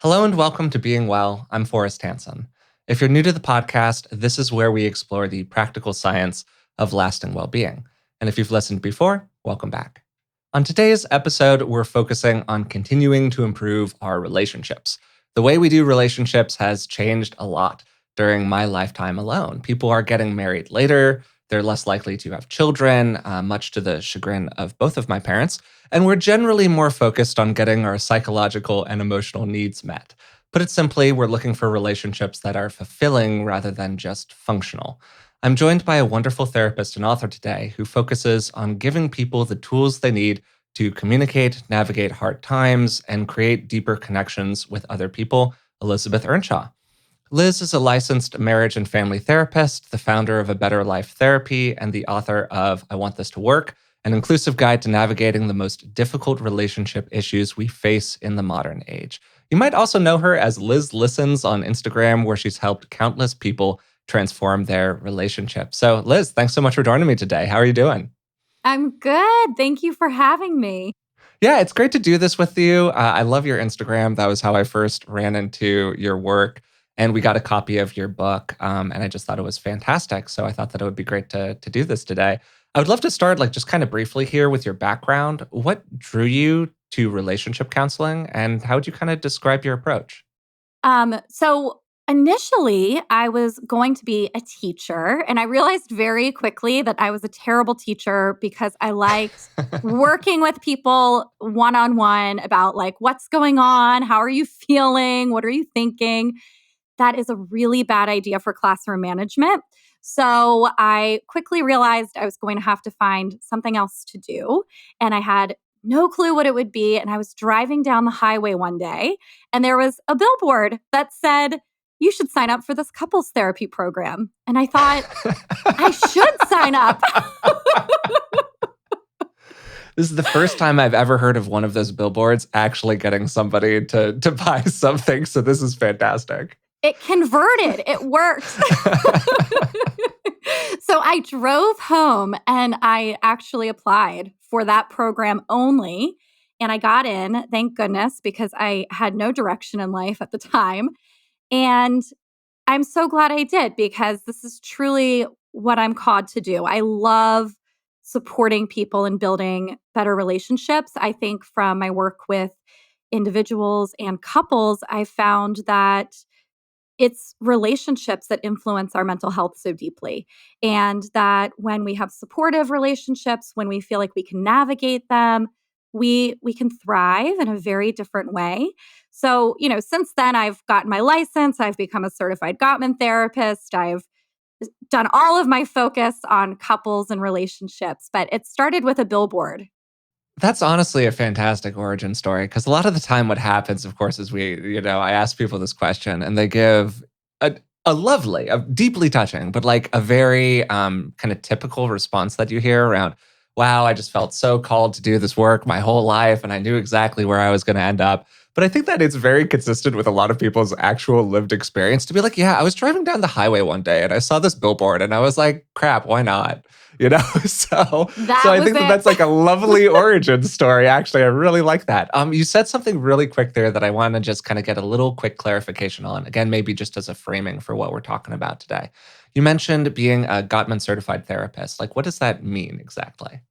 Hello and welcome to Being Well. I'm Forrest Hanson. If you're new to the podcast, this is where we explore the practical science of lasting well being. And if you've listened before, welcome back. On today's episode, we're focusing on continuing to improve our relationships. The way we do relationships has changed a lot during my lifetime alone. People are getting married later, they're less likely to have children, much to the chagrin of both of my parents. And we're generally more focused on getting our psychological and emotional needs met. Put it simply, we're looking for relationships that are fulfilling rather than just functional. I'm joined by a wonderful therapist and author today who focuses on giving people the tools they need to communicate, navigate hard times, and create deeper connections with other people, Elizabeth Earnshaw. Liz is a licensed marriage and family therapist, the founder of A Better Life Therapy, and the author of I Want This to Work, an inclusive guide to navigating the most difficult relationship issues we face in the modern age. You might also know her as Liz Listens on Instagram, where she's helped countless people transform their relationships. So, Liz, thanks so much for joining me today. How are you doing? I'm good. Thank you for having me. Yeah, it's great to do this with you. I love your Instagram. That was how I first ran into your work. And we got a copy of your book, and I just thought it was fantastic. So I thought that it would be great to do this today. I would love to start, like, just kind of briefly here with your background. What drew you to relationship counseling, and how would you kind of describe your approach? So initially, I was going to be a teacher, and I realized very quickly that I was a terrible teacher because I liked working with people one on one about like what's going on, how are you feeling, what are you thinking. That is a really bad idea for classroom management. So I quickly realized I was going to have to find something else to do. And I had no clue what it would be. And I was driving down the highway one day, and there was a billboard that said, "You should sign up for this couples therapy program." And I thought, I should sign up. This is the first time I've ever heard of one of those billboards actually getting somebody to buy something. So this is fantastic. It converted, it worked. So I drove home and I actually applied for that program only. And I got in, thank goodness, because I had no direction in life at the time. And I'm so glad I did because this is truly what I'm called to do. I love supporting people and building better relationships. I think from my work with individuals and couples, I found that it's relationships that influence our mental health so deeply. And that when we have supportive relationships, when we feel like we can navigate them, we can thrive in a very different way. So, since then I've gotten my license, I've become a certified Gottman therapist. I've done all of my focus on couples and relationships, but it started with a billboard. That's honestly a fantastic origin story because a lot of the time, what happens, of course, is I ask people this question and they give a lovely, a deeply touching, but like a very kind of typical response that you hear around, wow, I just felt so called to do this work my whole life and I knew exactly where I was going to end up. But I think that it's very consistent with a lot of people's actual lived experience to be like, yeah, I was driving down the highway one day and I saw this billboard and I was like, crap, why not? You know, so That I was think that it. that's like a lovely origin story. Actually, I really like that. You said something really quick there that I want to just kind of get a little quick clarification on. Again, maybe just as a framing for what we're talking about today. You mentioned being a Gottman certified therapist. Like, what does that mean exactly?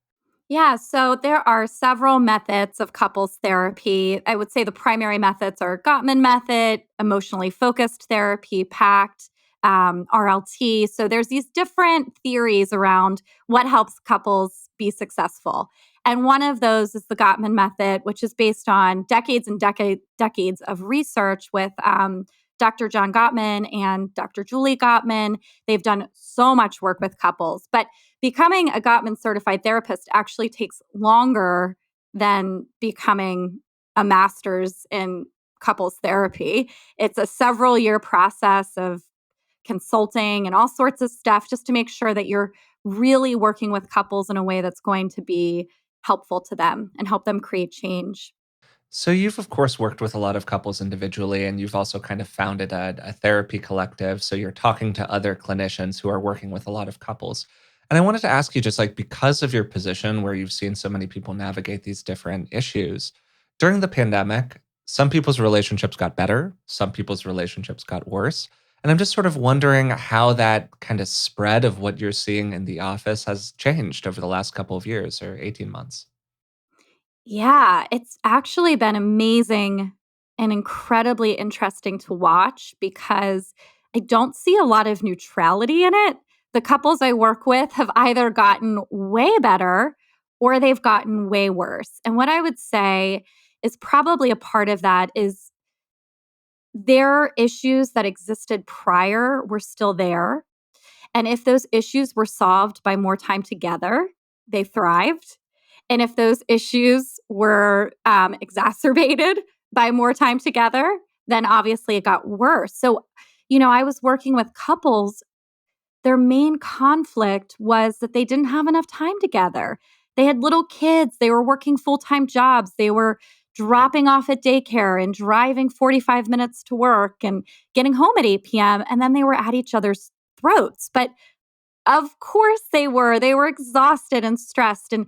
Yeah, so there are several methods of couples therapy. I would say the primary methods are Gottman method, emotionally focused therapy, PACT, RLT. So there's these different theories around what helps couples be successful. And one of those is the Gottman method, which is based on decades and decades of research with Dr. John Gottman and Dr. Julie Gottman. They've done so much work with couples. But becoming a Gottman certified therapist actually takes longer than becoming a master's in couples therapy. It's a several year process of consulting and all sorts of stuff just to make sure that you're really working with couples in a way that's going to be helpful to them and help them create change. So you've of course worked with a lot of couples individually, and you've also kind of founded a therapy collective. So you're talking to other clinicians who are working with a lot of couples. And I wanted to ask you, just like because of your position where you've seen so many people navigate these different issues during the pandemic, some people's relationships got better, some people's relationships got worse. And I'm just sort of wondering how that kind of spread of what you're seeing in the office has changed over the last couple of years or 18 months. Yeah, it's actually been amazing and incredibly interesting to watch because I don't see a lot of neutrality in it. The couples I work with have either gotten way better or they've gotten way worse. And what I would say is probably a part of that is their issues that existed prior were still there. And if those issues were solved by more time together, they thrived. And if those issues were exacerbated by more time together, then obviously it got worse. So, I was working with couples. Their main conflict was that they didn't have enough time together. They had little kids, they were working full time jobs, they were dropping off at daycare and driving 45 minutes to work and getting home at 8 p.m. And then they were at each other's throats. But of course they were exhausted and stressed. And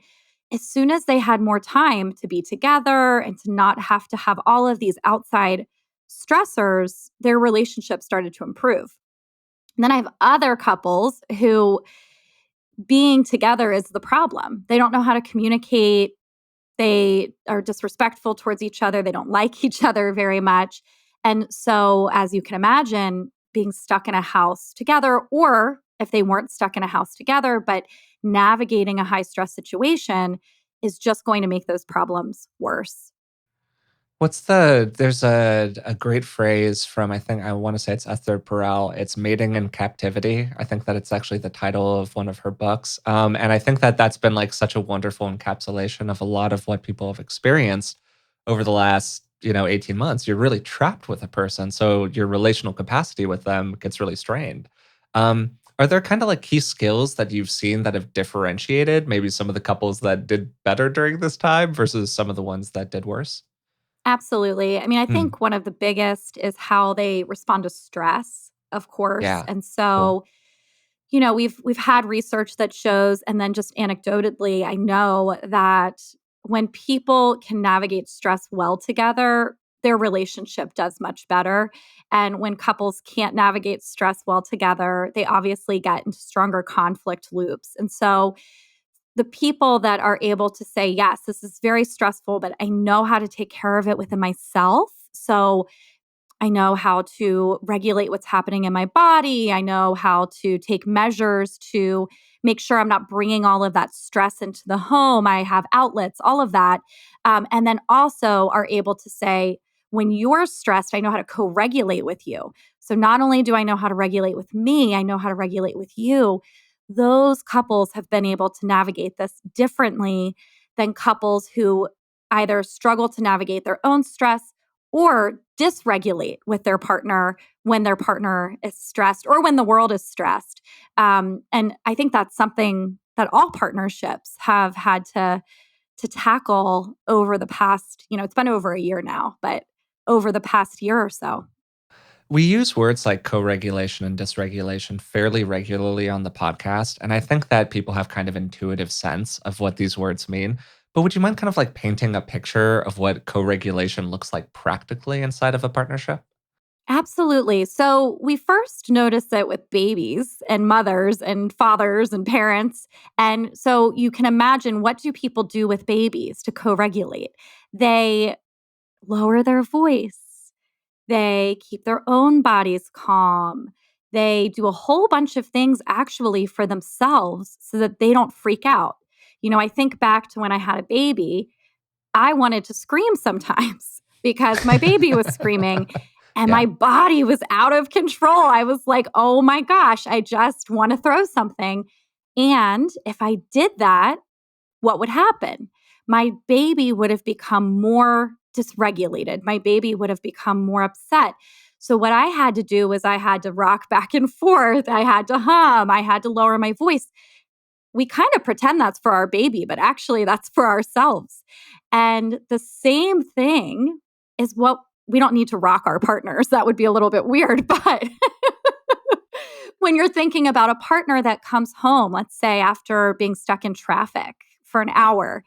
as soon as they had more time to be together and to not have to have all of these outside stressors, their relationship started to improve. And then I have other couples who being together is the problem. They don't know how to communicate. They are disrespectful towards each other. They don't like each other very much. And so, as you can imagine, being stuck in a house together, or if they weren't stuck in a house together, but navigating a high stress situation is just going to make those problems worse. There's a great phrase from, I think, I want to say it's Esther Perel. It's Mating in Captivity. I think that it's actually the title of one of her books. And I think that that's been like such a wonderful encapsulation of a lot of what people have experienced over the last, 18 months. You're really trapped with a person. So your relational capacity with them gets really strained. Are there kind of like key skills that you've seen that have differentiated maybe some of the couples that did better during this time versus some of the ones that did worse? Absolutely. I mean, I Hmm. think one of the biggest is how they respond to stress, of course. Yeah. And Cool. so, we've had research that shows, and then just anecdotally, I know that when people can navigate stress well together, their relationship does much better. And when couples can't navigate stress well together, they obviously get into stronger conflict loops. And so the people that are able to say, yes, this is very stressful, but I know how to take care of it within myself. So I know how to regulate what's happening in my body. I know how to take measures to make sure I'm not bringing all of that stress into the home. I have outlets, all of that. And then also are able to say, when you're stressed, I know how to co regulate with you. So not only do I know how to regulate with me, I know how to regulate with you. Those couples have been able to navigate this differently than couples who either struggle to navigate their own stress or dysregulate with their partner when their partner is stressed or when the world is stressed. And I think that's something that all partnerships have had to tackle over the past, it's been over a year now, but over the past year or so. We use words like co regulation and dysregulation fairly regularly on the podcast. And I think that people have kind of intuitive sense of what these words mean. But would you mind kind of like painting a picture of what co regulation looks like practically inside of a partnership? Absolutely. So we first notice it with babies and mothers and fathers and parents. And so you can imagine, what do people do with babies to co regulate? They lower their voice, they keep their own bodies calm. They do a whole bunch of things actually for themselves so that they don't freak out. I think back to when I had a baby. I wanted to scream sometimes because my baby was screaming and my Yeah. body was out of control. I was like, oh my gosh, I just want to throw something. And if I did that, what would happen? My baby would have become more dysregulated. My baby would have become more upset. So, what I had to do was I had to rock back and forth. I had to hum. I had to lower my voice. We kind of pretend that's for our baby, but actually that's for ourselves. And the same thing is what we don't need to rock our partners. That would be a little bit weird. But when you're thinking about a partner that comes home, let's say after being stuck in traffic for an hour,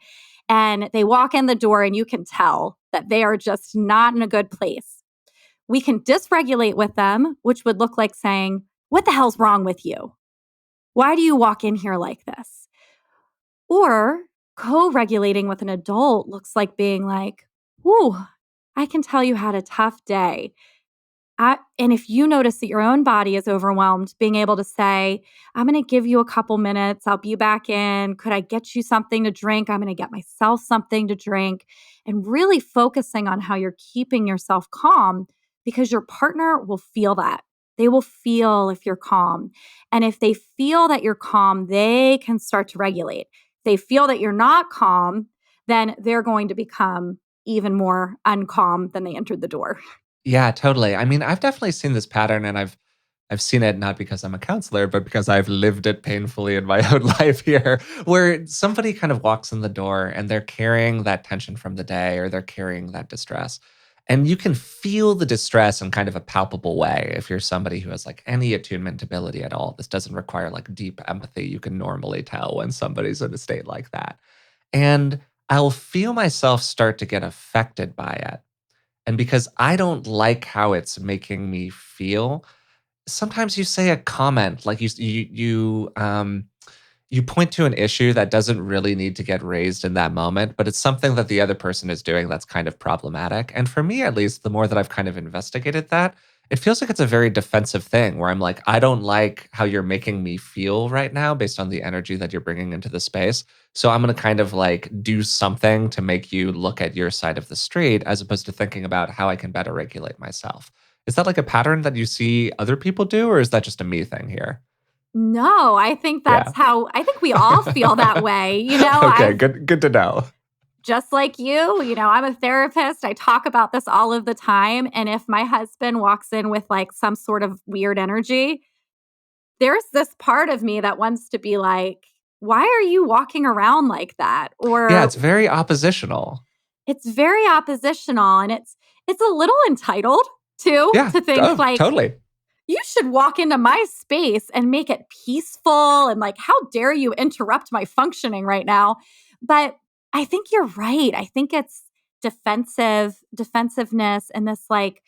and they walk in the door and you can tell that they are just not in a good place. We can dysregulate with them, which would look like saying, "What the hell's wrong with you? Why do you walk in here like this?" Or co regulating with an adult looks like being like, "Ooh, I can tell you had a tough day. And if you notice that your own body is overwhelmed, being able to say, I'm going to give you a couple minutes. I'll be back in. Could I get you something to drink? I'm going to get myself something to drink. And really focusing on how you're keeping yourself calm because your partner will feel that. They will feel if you're calm. And if they feel that you're calm, they can start to regulate. If they feel that you're not calm, then they're going to become even more uncalm than they entered the door. Yeah, totally. I mean, I've definitely seen this pattern, and I've seen it not because I'm a counselor, but because I've lived it painfully in my own life here, where somebody kind of walks in the door and they're carrying that tension from the day, or they're carrying that distress. And you can feel the distress in kind of a palpable way if you're somebody who has like any attunement ability at all. This doesn't require like deep empathy. You can normally tell when somebody's in a state like that. And I'll feel myself start to get affected by it. And because I don't like how it's making me feel, sometimes you say a comment like you point to an issue that doesn't really need to get raised in that moment, but it's something that the other person is doing that's kind of problematic. And for me, at least, the more that I've kind of investigated that, it feels like it's a very defensive thing where I'm like, I don't like how you're making me feel right now based on the energy that you're bringing into the space. So I'm going to kind of like do something to make you look at your side of the street as opposed to thinking about how I can better regulate myself. Is that like a pattern that you see other people do, or is that just a me thing here? No, I think that's Yeah. how I think we all feel that way. Okay, I've good to know. just like I'm a therapist. I talk about this all of the time. And if my husband walks in with like some sort of weird energy, there's this part of me that wants to be like, why are you walking around like that? Yeah, it's Or very oppositional. it's very oppositional and it's a little entitled too Yeah. to think Oh, like, totally. you should walk into my space and make it peaceful and like how dare you interrupt my functioning right now. But I think you're right. I think it's defensiveness and this like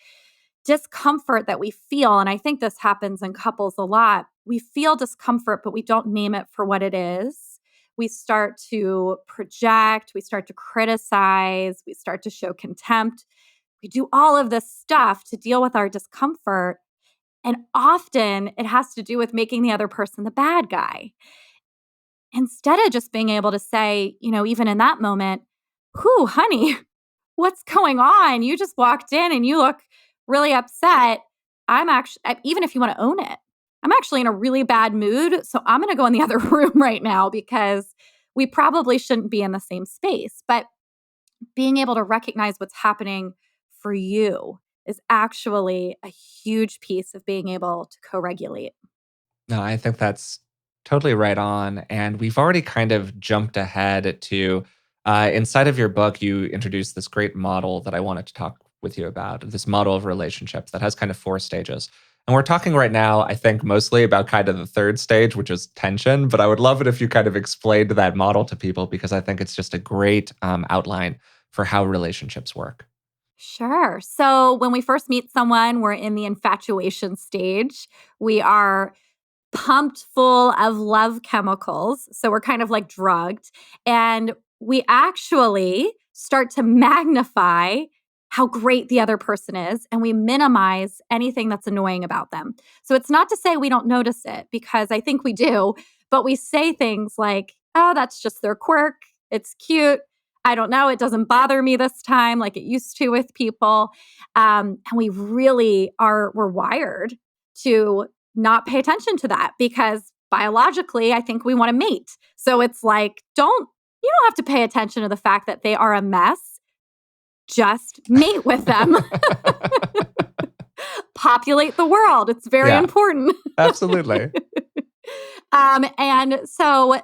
discomfort that we feel, and I think this happens in couples a lot. We feel discomfort but we don't name it for what it is. We start to project, we start to criticize, we start to show contempt. We do all of this stuff to deal with our discomfort, and often it has to do with making the other person the bad guy. Instead of just being able to say, even in that moment, "Whew, honey, what's going on? You just walked in and you look really upset. I'm actually, even if you want to own it, I'm actually in a really bad mood. So I'm going to go in the other room right now because we probably shouldn't be in the same space." But being able to recognize what's happening for you is actually a huge piece of being able to co regulate. No, I think that's totally right on. And we've already kind of jumped ahead to inside of your book, you introduced this great model that I wanted to talk with you about, this model of relationships that has kind of four stages. And we're talking right now, I think, mostly about kind of the third stage, which is tension. But I would love it if you kind of explained that model to people because I think it's just a great outline for how relationships work. Sure. So when we first meet someone, we're in the infatuation stage. We are pumped full of love chemicals. So we're kind of like drugged. And we actually start to magnify how great the other person is and we minimize anything that's annoying about them. So it's not to say we don't notice it because I think we do, but we say things like, oh, that's just their quirk. It's cute. I don't know. It doesn't bother me this time like it used to with people. And we really we're wired to not pay attention to that because biologically, I think we want to mate. So it's like, you don't have to pay attention to the fact that they are a mess. Just mate with them. Populate the world. It's very Yeah, important. absolutely. And so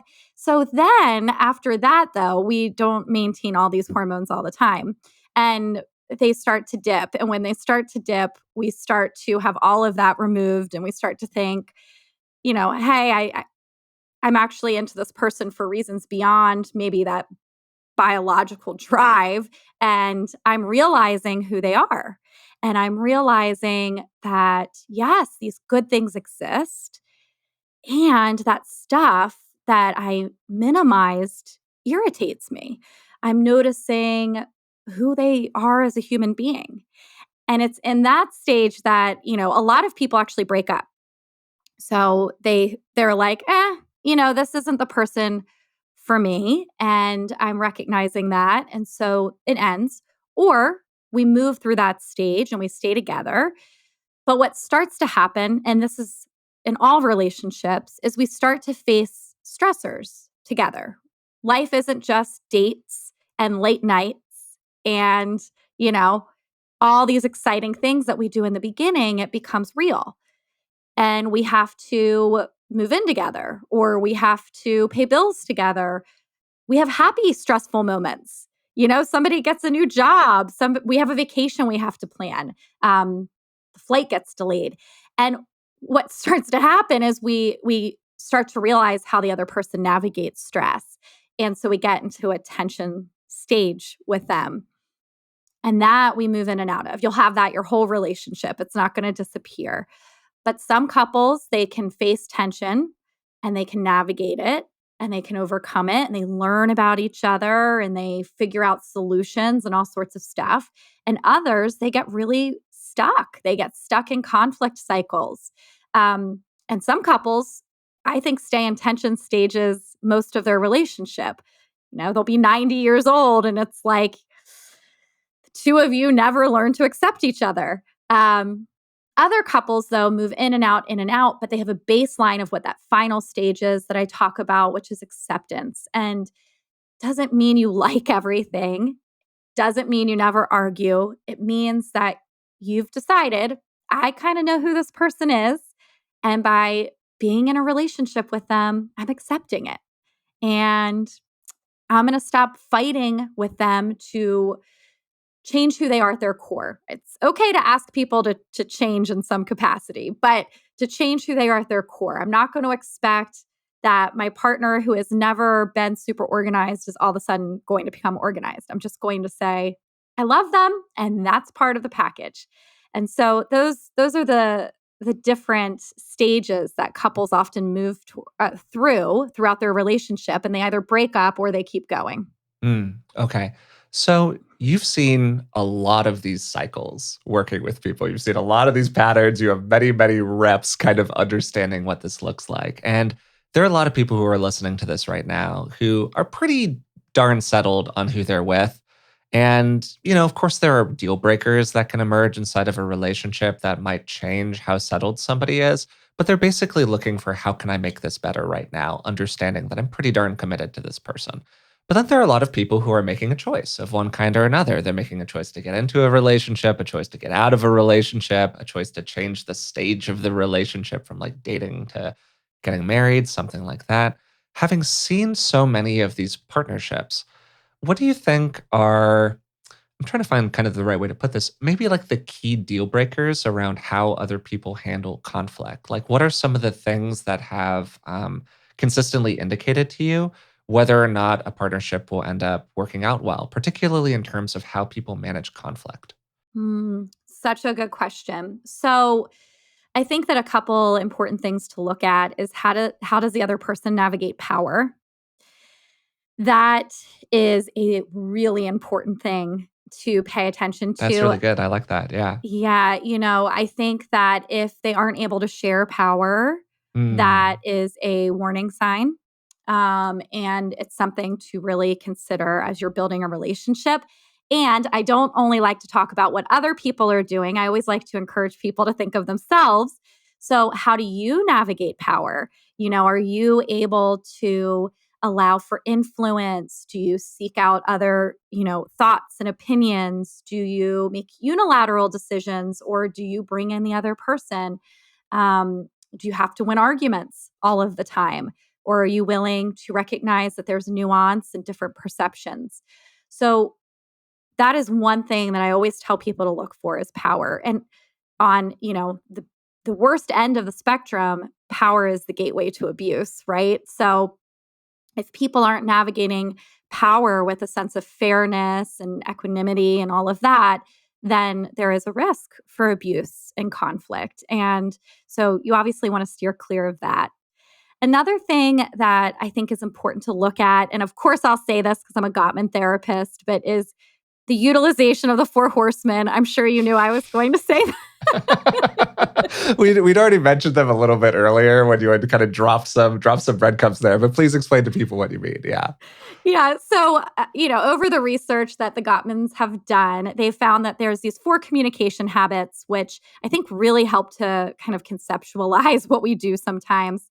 then after that, though, we don't maintain all these hormones all the time. And they start to dip. And when they start to dip, we start to have all of that removed and we start to think, hey, I'm actually into this person for reasons beyond maybe that biological drive, and I'm realizing who they are. And I'm realizing that, yes, these good things exist. And that stuff that I minimized irritates me. I'm noticing who they are as a human being. And it's in that stage that, a lot of people actually break up. So they're like, this isn't the person for me. And I'm recognizing that. And so it ends. Or we move through that stage and we stay together. But what starts to happen, and this is in all relationships, is we start to face stressors together. Life isn't just dates and late nights and, you know, all these exciting things that we do in the beginning. It becomes real. And we have to move in together, or we have to pay bills together. We have happy, stressful moments. Somebody gets a new job. We have a vacation we have to plan. The flight gets delayed, and what starts to happen is we start to realize how the other person navigates stress, and so we get into a tension stage with them, and that we move in and out of. You'll have that your whole relationship. It's not going to disappear. But some couples, they can face tension and they can navigate it and they can overcome it and they learn about each other and they figure out solutions and all sorts of stuff. And others, they get really stuck. They get stuck in conflict cycles. And some couples, I think, stay in tension stages most of their relationship. They'll be 90 years old and it's like the two of you never learn to accept each other. Other couples, though, move in and out, but they have a baseline of what that final stage is that I talk about, which is acceptance. And doesn't mean you like everything, doesn't mean you never argue. It means that you've decided, I kind of know who this person is. And by being in a relationship with them, I'm accepting it. And I'm going to stop fighting with them to change who they are at their core. It's okay to ask people to change in some capacity, but to change who they are at their core. I'm not going to expect that my partner who has never been super organized is all of a sudden going to become organized. I'm just going to say, I love them, and that's part of the package. And so those are the different stages that couples often move throughout their relationship, and they either break up or they keep going. Okay. So you've seen a lot of these cycles working with people. You've seen a lot of these patterns. You have many, many reps kind of understanding what this looks like. And there are a lot of people who are listening to this right now who are pretty darn settled on who they're with. And, of course, there are deal breakers that can emerge inside of a relationship that might change how settled somebody is. But they're basically looking for how can I make this better right now, understanding that I'm pretty darn committed to this person. But then there are a lot of people who are making a choice of one kind or another. They're making a choice to get into a relationship, a choice to get out of a relationship, a choice to change the stage of the relationship from like dating to getting married, something like that. Having seen so many of these partnerships, what do you think are, I'm trying to find kind of the right way to put this, maybe like the key deal breakers around how other people handle conflict? Like, what are some of the things that have consistently indicated to you whether or not a partnership will end up working out well, particularly in terms of how people manage conflict? Such a good question. So I think that a couple important things to look at is how does the other person navigate power? That is a really important thing to pay attention That's to. really good. I like that. Yeah. Yeah, I think that if they aren't able to share power, that Mm, is a warning sign. And it's something to really consider as you're building a relationship. And I don't only like to talk about what other people are doing, I always like to encourage people to think of themselves. So, how do you navigate power? Are you able to allow for influence? Do you seek out other, thoughts and opinions? Do you make unilateral decisions or do you bring in the other person? Do you have to win arguments all of the time? Or are you willing to recognize that there's nuance and different perceptions? So that is one thing that I always tell people to look for is power. And on, the worst end of the spectrum, power is the gateway to abuse, right? So if people aren't navigating power with a sense of fairness and equanimity and all of that, then there is a risk for abuse and conflict. And so you obviously want to steer clear of that. Another thing that I think is important to look at, and of course I'll say this because I'm a Gottman therapist, but is the utilization of the four horsemen. I'm sure you knew I was going to say that. We'd already mentioned them a little bit earlier when you had to kind of drop some breadcrumbs there, but please explain to people what you mean. Yeah. Yeah. So, over the research that the Gottmans have done, they found that there's these four communication habits, which I think really help to kind of conceptualize what we do sometimes.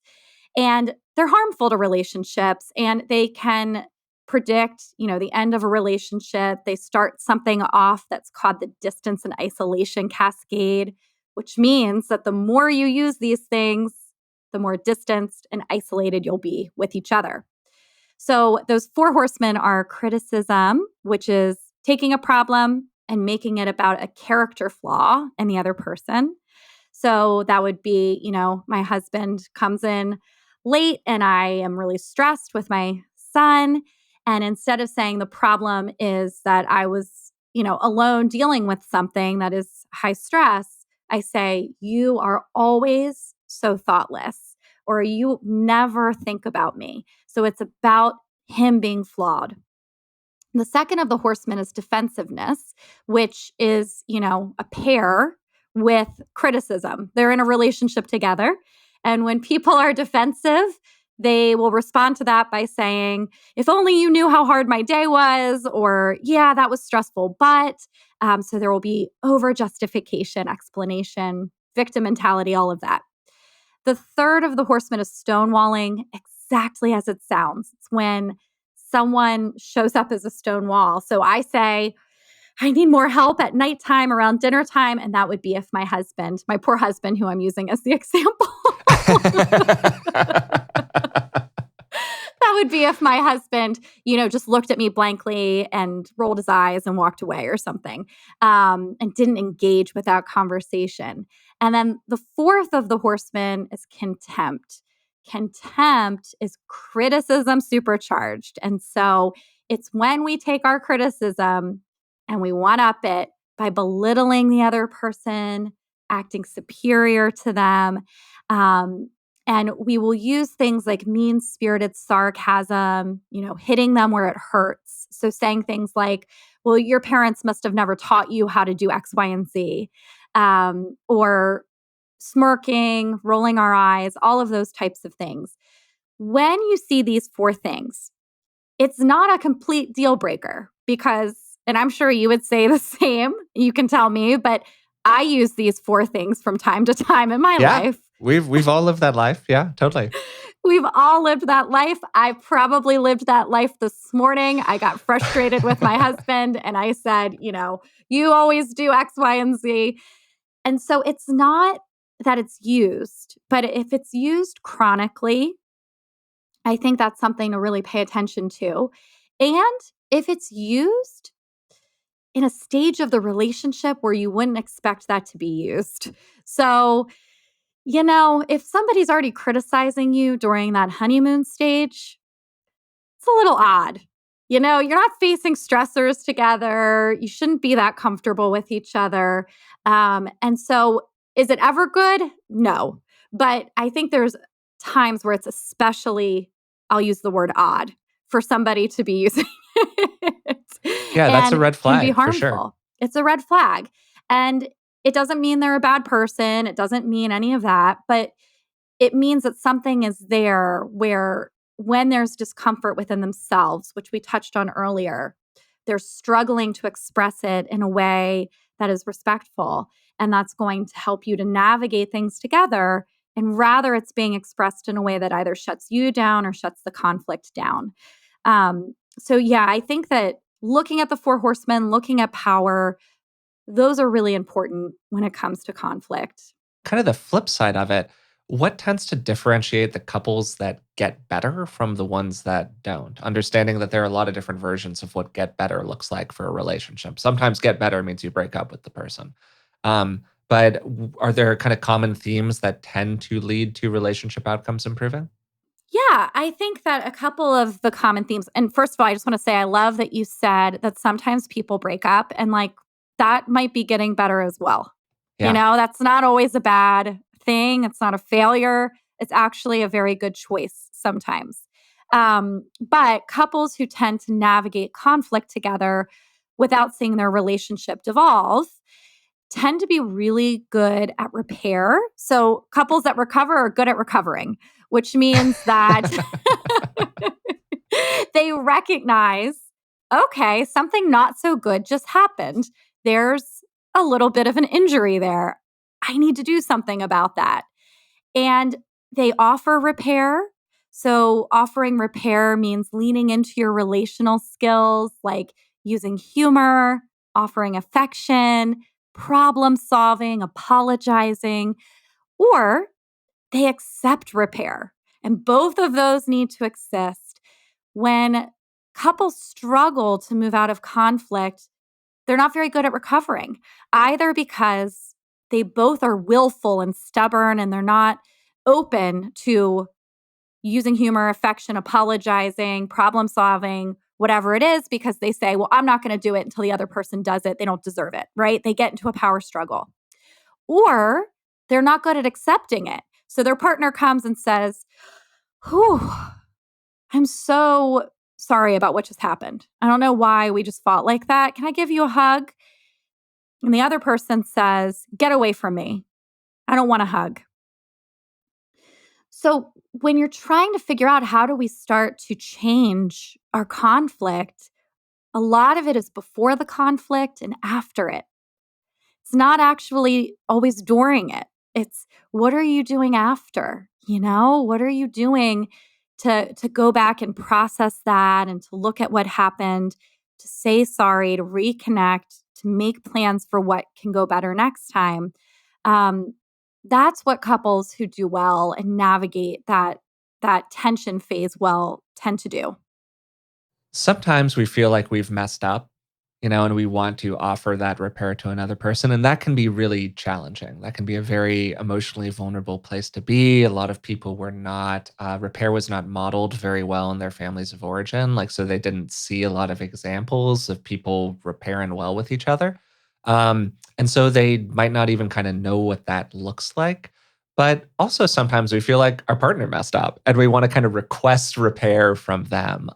And they're harmful to relationships and they can predict, the end of a relationship. They start something off that's called the distance and isolation cascade, which means that the more you use these things, the more distanced and isolated you'll be with each other. So those four horsemen are criticism, which is taking a problem and making it about a character flaw in the other person. So that would be, my husband comes in late and I am really stressed with my son. And instead of saying the problem is that I was, alone dealing with something that is high stress, I say, you are always so thoughtless, or you never think about me. So it's about him being flawed. The second of the horsemen is defensiveness, which is, a pair with criticism. They're in a relationship together. And when people are defensive, they will respond to that by saying, if only you knew how hard my day was, or, yeah, that was stressful. But so there will be over justification, explanation, victim mentality, all of that. The third of the horsemen is stonewalling, exactly as it sounds. It's when someone shows up as a stone wall. So I say, I need more help at nighttime around dinner time. And that would be if my husband, my poor husband, who I'm using as the example, that would be if my husband, just looked at me blankly and rolled his eyes and walked away or something, and didn't engage with that conversation. And then the fourth of the horsemen is contempt. Contempt is criticism supercharged. And so it's when we take our criticism and we one up it by belittling the other person, acting superior to them. And we will use things like mean spirited sarcasm, hitting them where it hurts. So saying things like, well, your parents must have never taught you how to do X, Y, and Z, or smirking, rolling our eyes, all of those types of things. When you see these four things, it's not a complete deal breaker because, and I'm sure you would say the same, you can tell me, but I use these four things from time to time in my life. We've all lived that life. Yeah, totally. We've all lived that life. I probably lived that life this morning. I got frustrated with my husband and I said, you always do X, Y, and Z. And so it's not that it's used, but if it's used chronically, I think that's something to really pay attention to. And if it's used in a stage of the relationship where you wouldn't expect that to be used. So, if somebody's already criticizing you during that honeymoon stage, it's a little odd. You're not facing stressors together. You shouldn't be that comfortable with each other. And so, is it ever good? No. But I think there's times where it's especially, I'll use the word odd, for somebody to be using it. Yeah, that's a And red can be flag for harmful. sure. It's a red flag. And it doesn't mean they're a bad person. It doesn't mean any of that. But it means that something is there where when there's discomfort within themselves, which we touched on earlier, they're struggling to express it in a way that is respectful. And that's going to help you to navigate things together. And rather, it's being expressed in a way that either shuts you down or shuts the conflict down. So, yeah, I think that looking at the four horsemen, looking at power, those are really important when it comes to conflict. Kind of the flip side of it, what tends to differentiate the couples that get better from the ones that don't? Understanding that there are a lot of different versions of what get better looks like for a relationship. Sometimes get better means you break up with the person. But are there kind of common themes that tend to lead to relationship outcomes improving? Yeah, I think that a couple of the common themes, and first of all, I just want to say I love that you said that sometimes people break up and like that might be getting better as well. Yeah. That's not always a bad thing. It's not a failure. It's actually a very good choice sometimes. But couples who tend to navigate conflict together without seeing their relationship devolve tend to be really good at repair. So couples that recover are good at recovering, which means that they recognize, okay, something not so good just happened. There's a little bit of an injury there. I need to do something about that. And they offer repair. So, offering repair means leaning into your relational skills, like using humor, offering affection, problem solving, apologizing, or they accept repair. And both of those need to exist. When couples struggle to move out of conflict, they're not very good at recovering, either because they both are willful and stubborn and they're not open to using humor, affection, apologizing, problem solving, whatever it is, because they say, well, I'm not going to do it until the other person does it. They don't deserve it, right? They get into a power struggle. Or they're not good at accepting it. So their partner comes and says, whew, I'm so sorry about what just happened. I don't know why we just fought like that. Can I give you a hug? And the other person says, get away from me. I don't want a hug. So when you're trying to figure out how do we start to change our conflict, a lot of it is before the conflict and after it. It's not actually always during it. It's what are you doing after? What are you doing to go back and process that and to look at what happened, to say sorry, to reconnect, to make plans for what can go better next time. Um, that's what couples who do well and navigate that tension phase well tend to do. Sometimes we feel like we've messed up, and we want to offer that repair to another person. And that can be really challenging. That can be a very emotionally vulnerable place to be. A lot of people were not, repair was not modeled very well in their families of origin. Like, so they didn't see a lot of examples of people repairing well with each other. And so they might not even kind of know what that looks like. But also sometimes we feel like our partner messed up and we want to kind of request repair from them.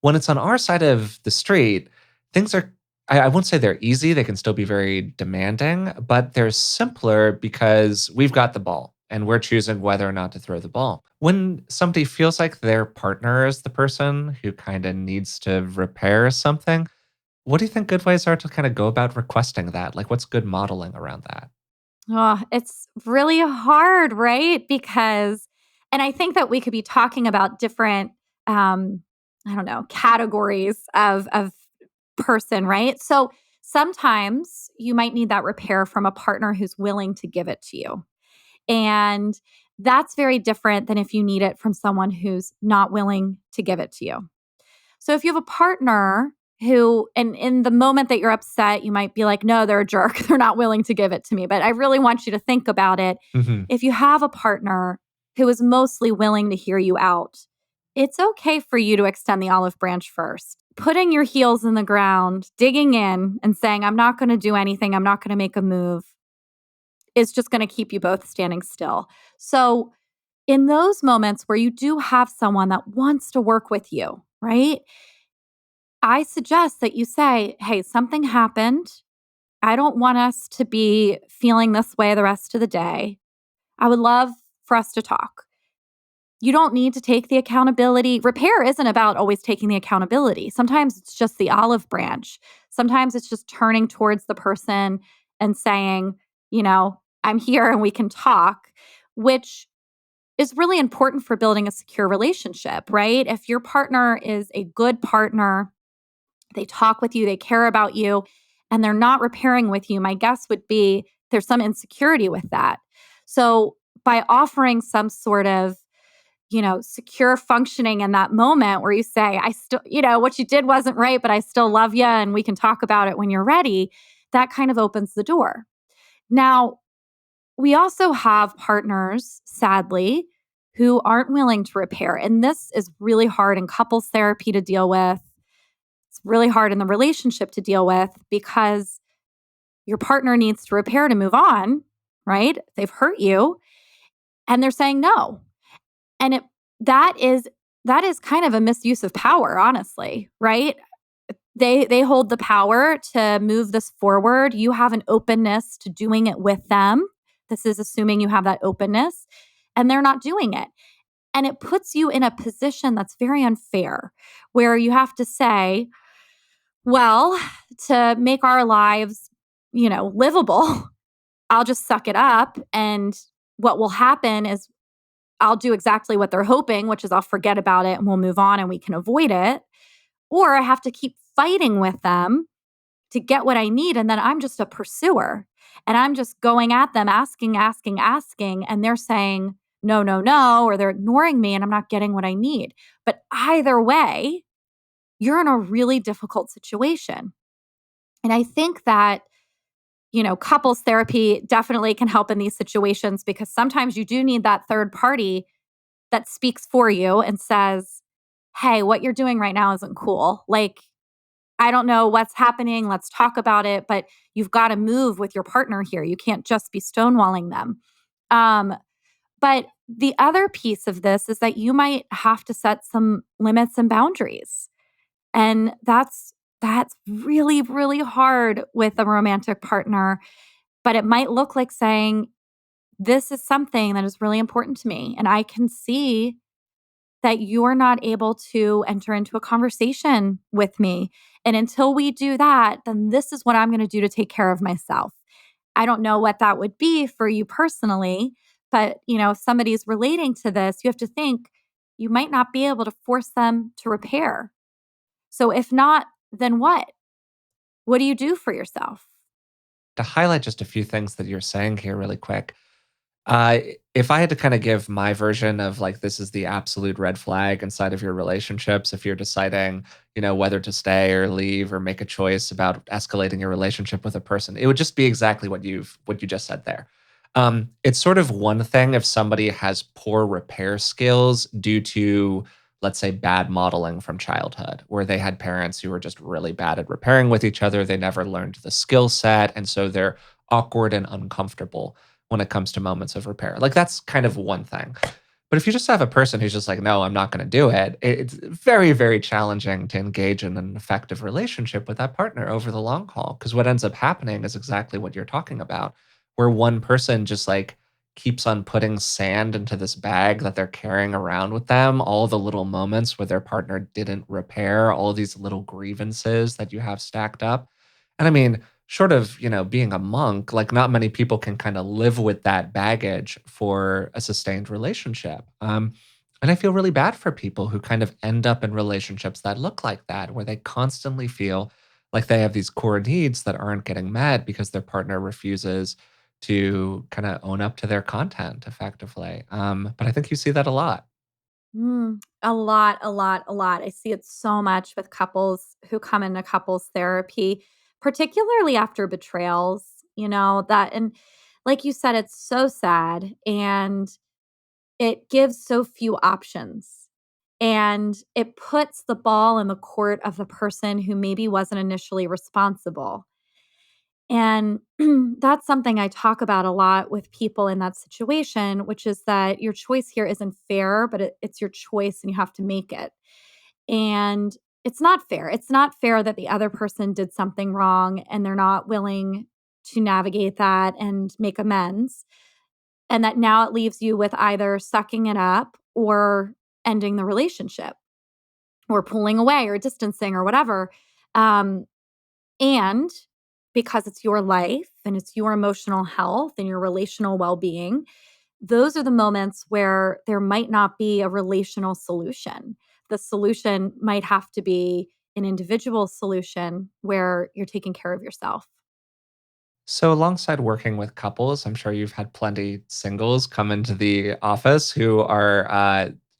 When it's on our side of the street, things are, I won't say they're easy. They can still be very demanding, but they're simpler because we've got the ball and we're choosing whether or not to throw the ball. When somebody feels like their partner is the person who kind of needs to repair something, what do you think good ways are to kind of go about requesting that? Like, what's good modeling around that? Oh, it's really hard, right? Because, and I think that we could be talking about different, um, I don't know, categories of person, right? So sometimes you might need that repair from a partner who's willing to give it to you. And that's very different than if you need it from someone who's not willing to give it to you. So if you have a partner who, and in the moment that you're upset, you might be like, no, they're a jerk. They're not willing to give it to me. But I really want you to think about it. Hmm. If you have a partner who is mostly willing to hear you out, it's okay for you to extend the olive branch first. Putting your heels in the ground, digging in, and saying, I'm not going to do anything, I'm not going to make a move, is just going to keep you both standing still. So, in those moments where you do have someone that wants to work with you, right? I suggest that you say, hey, something happened. I don't want us to be feeling this way the rest of the day. I would love for us to talk. You don't need to take the accountability. Repair isn't about always taking the accountability. Sometimes it's just the olive branch. Sometimes it's just turning towards the person and saying, I'm here and we can talk, which is really important for building a secure relationship, right? If your partner is a good partner, they talk with you, they care about you, and they're not repairing with you, my guess would be there's some insecurity with that. So, by offering some sort of, secure functioning in that moment where you say, I still, what you did wasn't right, but I still love you and we can talk about it when you're ready, that kind of opens the door. Now, we also have partners, sadly, who aren't willing to repair. And this is really hard in couples therapy to deal with. It's really hard in the relationship to deal with because your partner needs to repair to move on, right? They've hurt you and they're saying no. And that is that is kind of a misuse of power, honestly, right? They hold the power to move this forward. You have an openness to doing it with them. This is assuming you have that openness, and they're not doing it. And it puts you in a position that's very unfair, where you have to say, well, to make our lives, livable, I'll just suck it up. And what will happen is I'll do exactly what they're hoping, which is I'll forget about it and we'll move on and we can avoid it. Or I have to keep fighting with them to get what I need. And then I'm just a pursuer and I'm just going at them, asking, asking, asking. And they're saying, no, no, no, or they're ignoring me and I'm not getting what I need. But either way, you're in a really difficult situation. And I think that, couples therapy definitely can help in these situations because sometimes you do need that third party that speaks for you and says, hey, what you're doing right now isn't cool. Like, I don't know what's happening. Let's talk about it. But you've got to move with your partner here. You can't just be stonewalling them. But the other piece of this is that you might have to set some limits and boundaries. And that's really, really hard with a romantic partner. But it might look like saying, this is something that is really important to me. And I can see that you're not able to enter into a conversation with me. And until we do that, then this is what I'm going to do to take care of myself. I don't know what that would be for you personally, but if somebody's relating to this, you have to think you might not be able to force them to repair. So if not, then what? What do you do for yourself? To highlight just a few things that you're saying here really quick. Uh, if I had to kind of give my version of like this is the absolute red flag inside of your relationships, if you're deciding, whether to stay or leave or make a choice about escalating your relationship with a person, it would just be exactly what you just said there. It's sort of one thing if somebody has poor repair skills due to, let's say, bad modeling from childhood, where they had parents who were just really bad at repairing with each other. They never learned the skill set, and so they're awkward and uncomfortable when it comes to moments of repair. Like that's kind of one thing. But if you just have a person who's just like, no, I'm not going to do it, it's very, very challenging to engage in an effective relationship with that partner over the long haul. Because what ends up happening is exactly what you're talking about, where one person just like keeps on putting sand into this bag that they're carrying around with them, all the little moments where their partner didn't repair, all these little grievances that you have stacked up. And I mean, short of, being a monk, like not many people can kind of live with that baggage for a sustained relationship. And I feel really bad for people who kind of end up in relationships that look like that, where they constantly feel like they have these core needs that aren't getting met because their partner refuses to kind of own up to their content effectively. But I think you see that a lot. A lot, a lot, a lot. I see it so much with couples who come into couples therapy, particularly after betrayals, that, and like you said, it's so sad and it gives so few options. And it puts the ball in the court of the person who maybe wasn't initially responsible. And that's something I talk about a lot with people in that situation, which is that your choice here isn't fair, but it's your choice and you have to make it. And it's not fair. It's not fair that the other person did something wrong and they're not willing to navigate that and make amends. And that now it leaves you with either sucking it up or ending the relationship or pulling away or distancing or whatever. Um, and because it's your life and it's your emotional health and your relational well being, those are the moments where there might not be a relational solution. The solution might have to be an individual solution where you're taking care of yourself. So, alongside working with couples, I'm sure you've had plenty singles come into the office who are,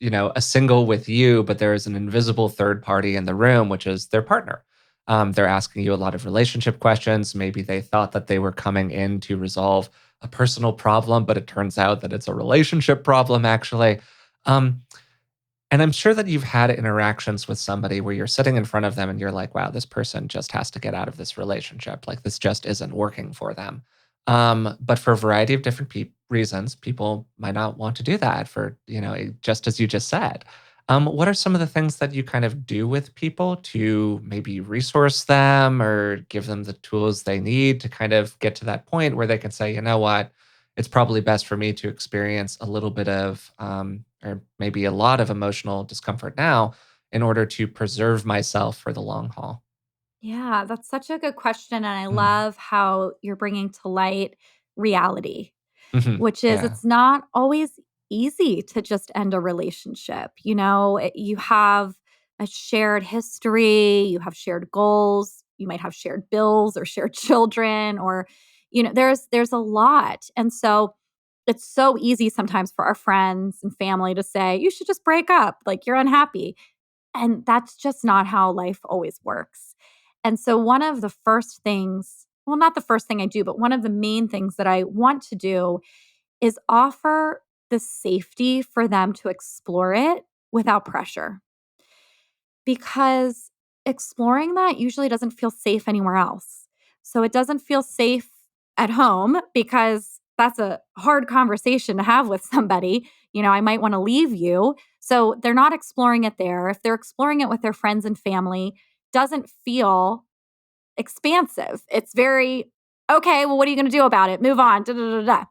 a single with you, but there is an invisible third party in the room, which is their partner. They're asking you a lot of relationship questions. Maybe they thought that they were coming in to resolve a personal problem, but it turns out that it's a relationship problem, actually. Um, and I'm sure that you've had interactions with somebody where you're sitting in front of them and you're like, wow, this person just has to get out of this relationship. Like this just isn't working for them. But for a variety of different reasons, people might not want to do that for, just as you just said. What are some of the things that you kind of do with people to maybe resource them or give them the tools they need to kind of get to that point where they can say, you know what, it's probably best for me to experience a little bit of, or maybe a lot of emotional discomfort now in order to preserve myself for the long haul? Yeah, that's such a good question, and I Mm. love how you're bringing to light reality, Mhm. which is Yeah. it's not always easy to just end a relationship. You have a shared history, you have shared goals, you might have shared bills or shared children or there's a lot. And so it's so easy sometimes for our friends and family to say, "You should just break up, like you're unhappy." And that's just not how life always works. And so, one of the first things, well, not the first thing I do, but one of the main things that I want to do is offer the safety for them to explore it without pressure. Because exploring that usually doesn't feel safe anywhere else. So, it doesn't feel safe at home because that's a hard conversation to have with somebody. I might want to leave you. So they're not exploring it there. If they're exploring it with their friends and family, doesn't feel expansive. It's very, okay, well, what are you going to do about it? Move on. Da, da, da, da.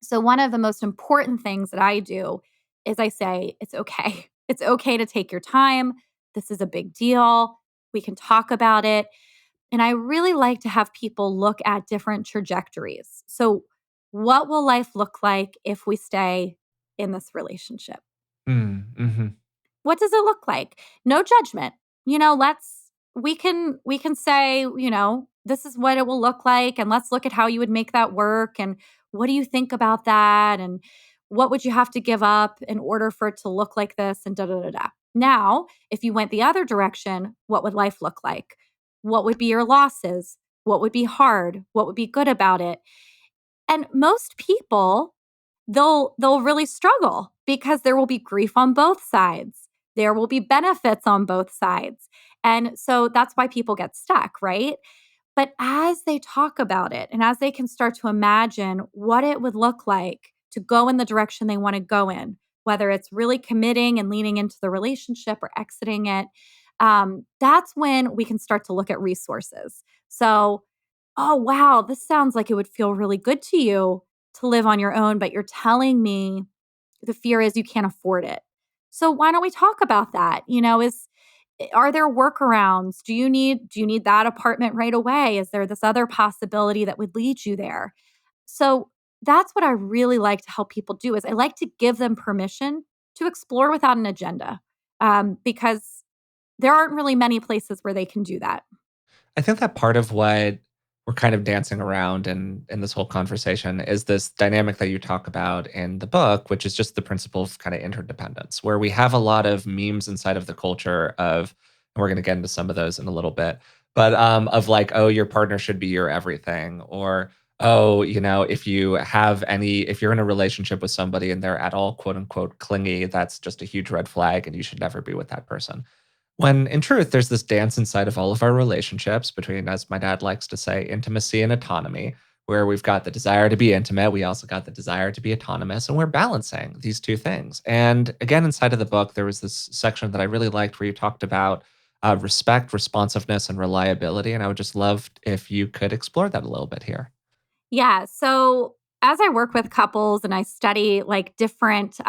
So one of the most important things that I do is I say, it's okay. It's okay to take your time. This is a big deal. We can talk about it. And I really like to have people look at different trajectories. So, what will life look like if we stay in this relationship? Mm, mhm. What does it look like? No judgment. Let's we can say, this is what it will look like and let's look at how you would make that work and what do you think about that and what would you have to give up in order for it to look like this and da da da da. Now, if you went the other direction, what would life look like? What would be your losses? What would be hard? What would be good about it? And most people, they'll really struggle because there will be grief on both sides. There will be benefits on both sides. And so that's why people get stuck, right? But as they talk about it and as they can start to imagine what it would look like to go in the direction they want to go in, whether it's really committing and leaning into the relationship or exiting it, that's when we can start to look at resources. So, oh, wow, this sounds like it would feel really good to you to live on your own, but you're telling me the fear is you can't afford it. So why don't we talk about that? Are there workarounds? Do you need that apartment right away? Is there this other possibility that would lead you there? So that's what I really like to help people do is I like to give them permission to explore without an agenda. Because there aren't really many places where they can do that. I think that part of what we're kind of dancing around in this whole conversation is this dynamic that you talk about in the book, which is just the principle of kind of interdependence, where we have a lot of memes inside of the culture of, and we're going to get into some of those in a little bit, but of like, oh, your partner should be your everything, or oh, if you're in a relationship with somebody and they're at all quote unquote clingy, that's just a huge red flag, and you should never be with that person. When in truth, there's this dance inside of all of our relationships between, as my dad likes to say, intimacy and autonomy, where we've got the desire to be intimate. We also got the desire to be autonomous, and we're balancing these two things. And again, inside of the book, there was this section that I really liked where you talked about respect, responsiveness, and reliability. And I would just love if you could explore that a little bit here. Yeah. So as I work with couples and I study like different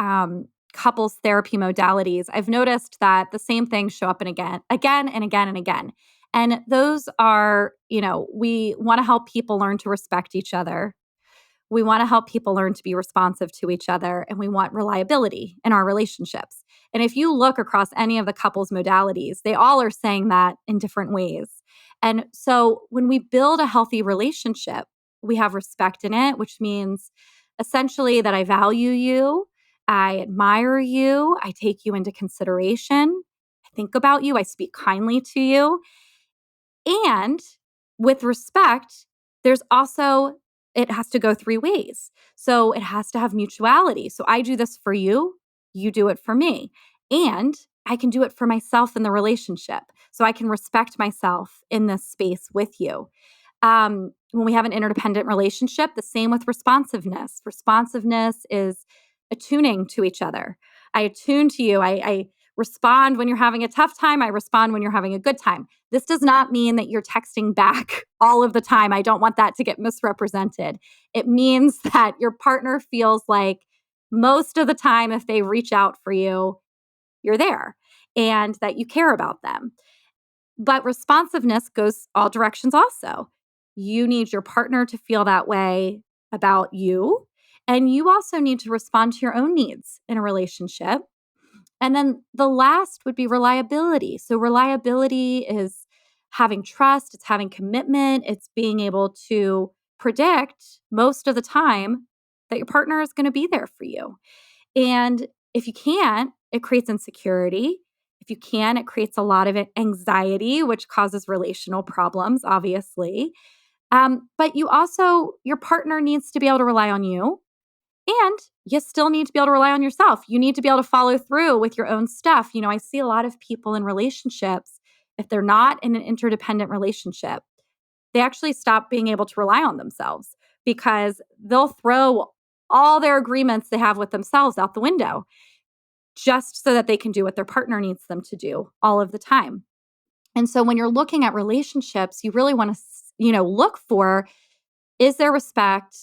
couples therapy modalities, I've noticed that the same things show up and again and again and again. And those are, we want to help people learn to respect each other. We want to help people learn to be responsive to each other, and we want reliability in our relationships. And if you look across any of the couples modalities, they all are saying that in different ways. And so when we build a healthy relationship, we have respect in it, which means essentially that I value you, I admire you, I take you into consideration, I think about you, I speak kindly to you. And with respect, there's also, it has to go three ways. So it has to have mutuality. So I do this for you. you do it for me. And I can do it for myself in the relationship. So I can respect myself in this space with you. When we have an interdependent relationship, the same with responsiveness. Responsiveness is attuning to each other. I attune to you. I respond when you're having a tough time. I respond when you're having a good time. This does not mean that you're texting back all of the time. I don't want that to get misrepresented. It means that your partner feels like most of the time, if they reach out for you, you're there and that you care about them. But responsiveness goes all directions also. You need your partner to feel that way about you. And you also need to respond to your own needs in a relationship. And then the last would be reliability. So, reliability is having trust, it's having commitment, it's being able to predict most of the time that your partner is going to be there for you. And if you can't, it creates insecurity. If you can, it creates a lot of anxiety, which causes relational problems, obviously. But you also, your partner needs to be able to rely on you. And you still need to be able to rely on yourself. You need to be able to follow through with your own stuff. I see a lot of people in relationships, if they're not in an interdependent relationship, they actually stop being able to rely on themselves because they'll throw all their agreements they have with themselves out the window just so that they can do what their partner needs them to do all of the time. And so when you're looking at relationships, you really want to, look for, is there respect?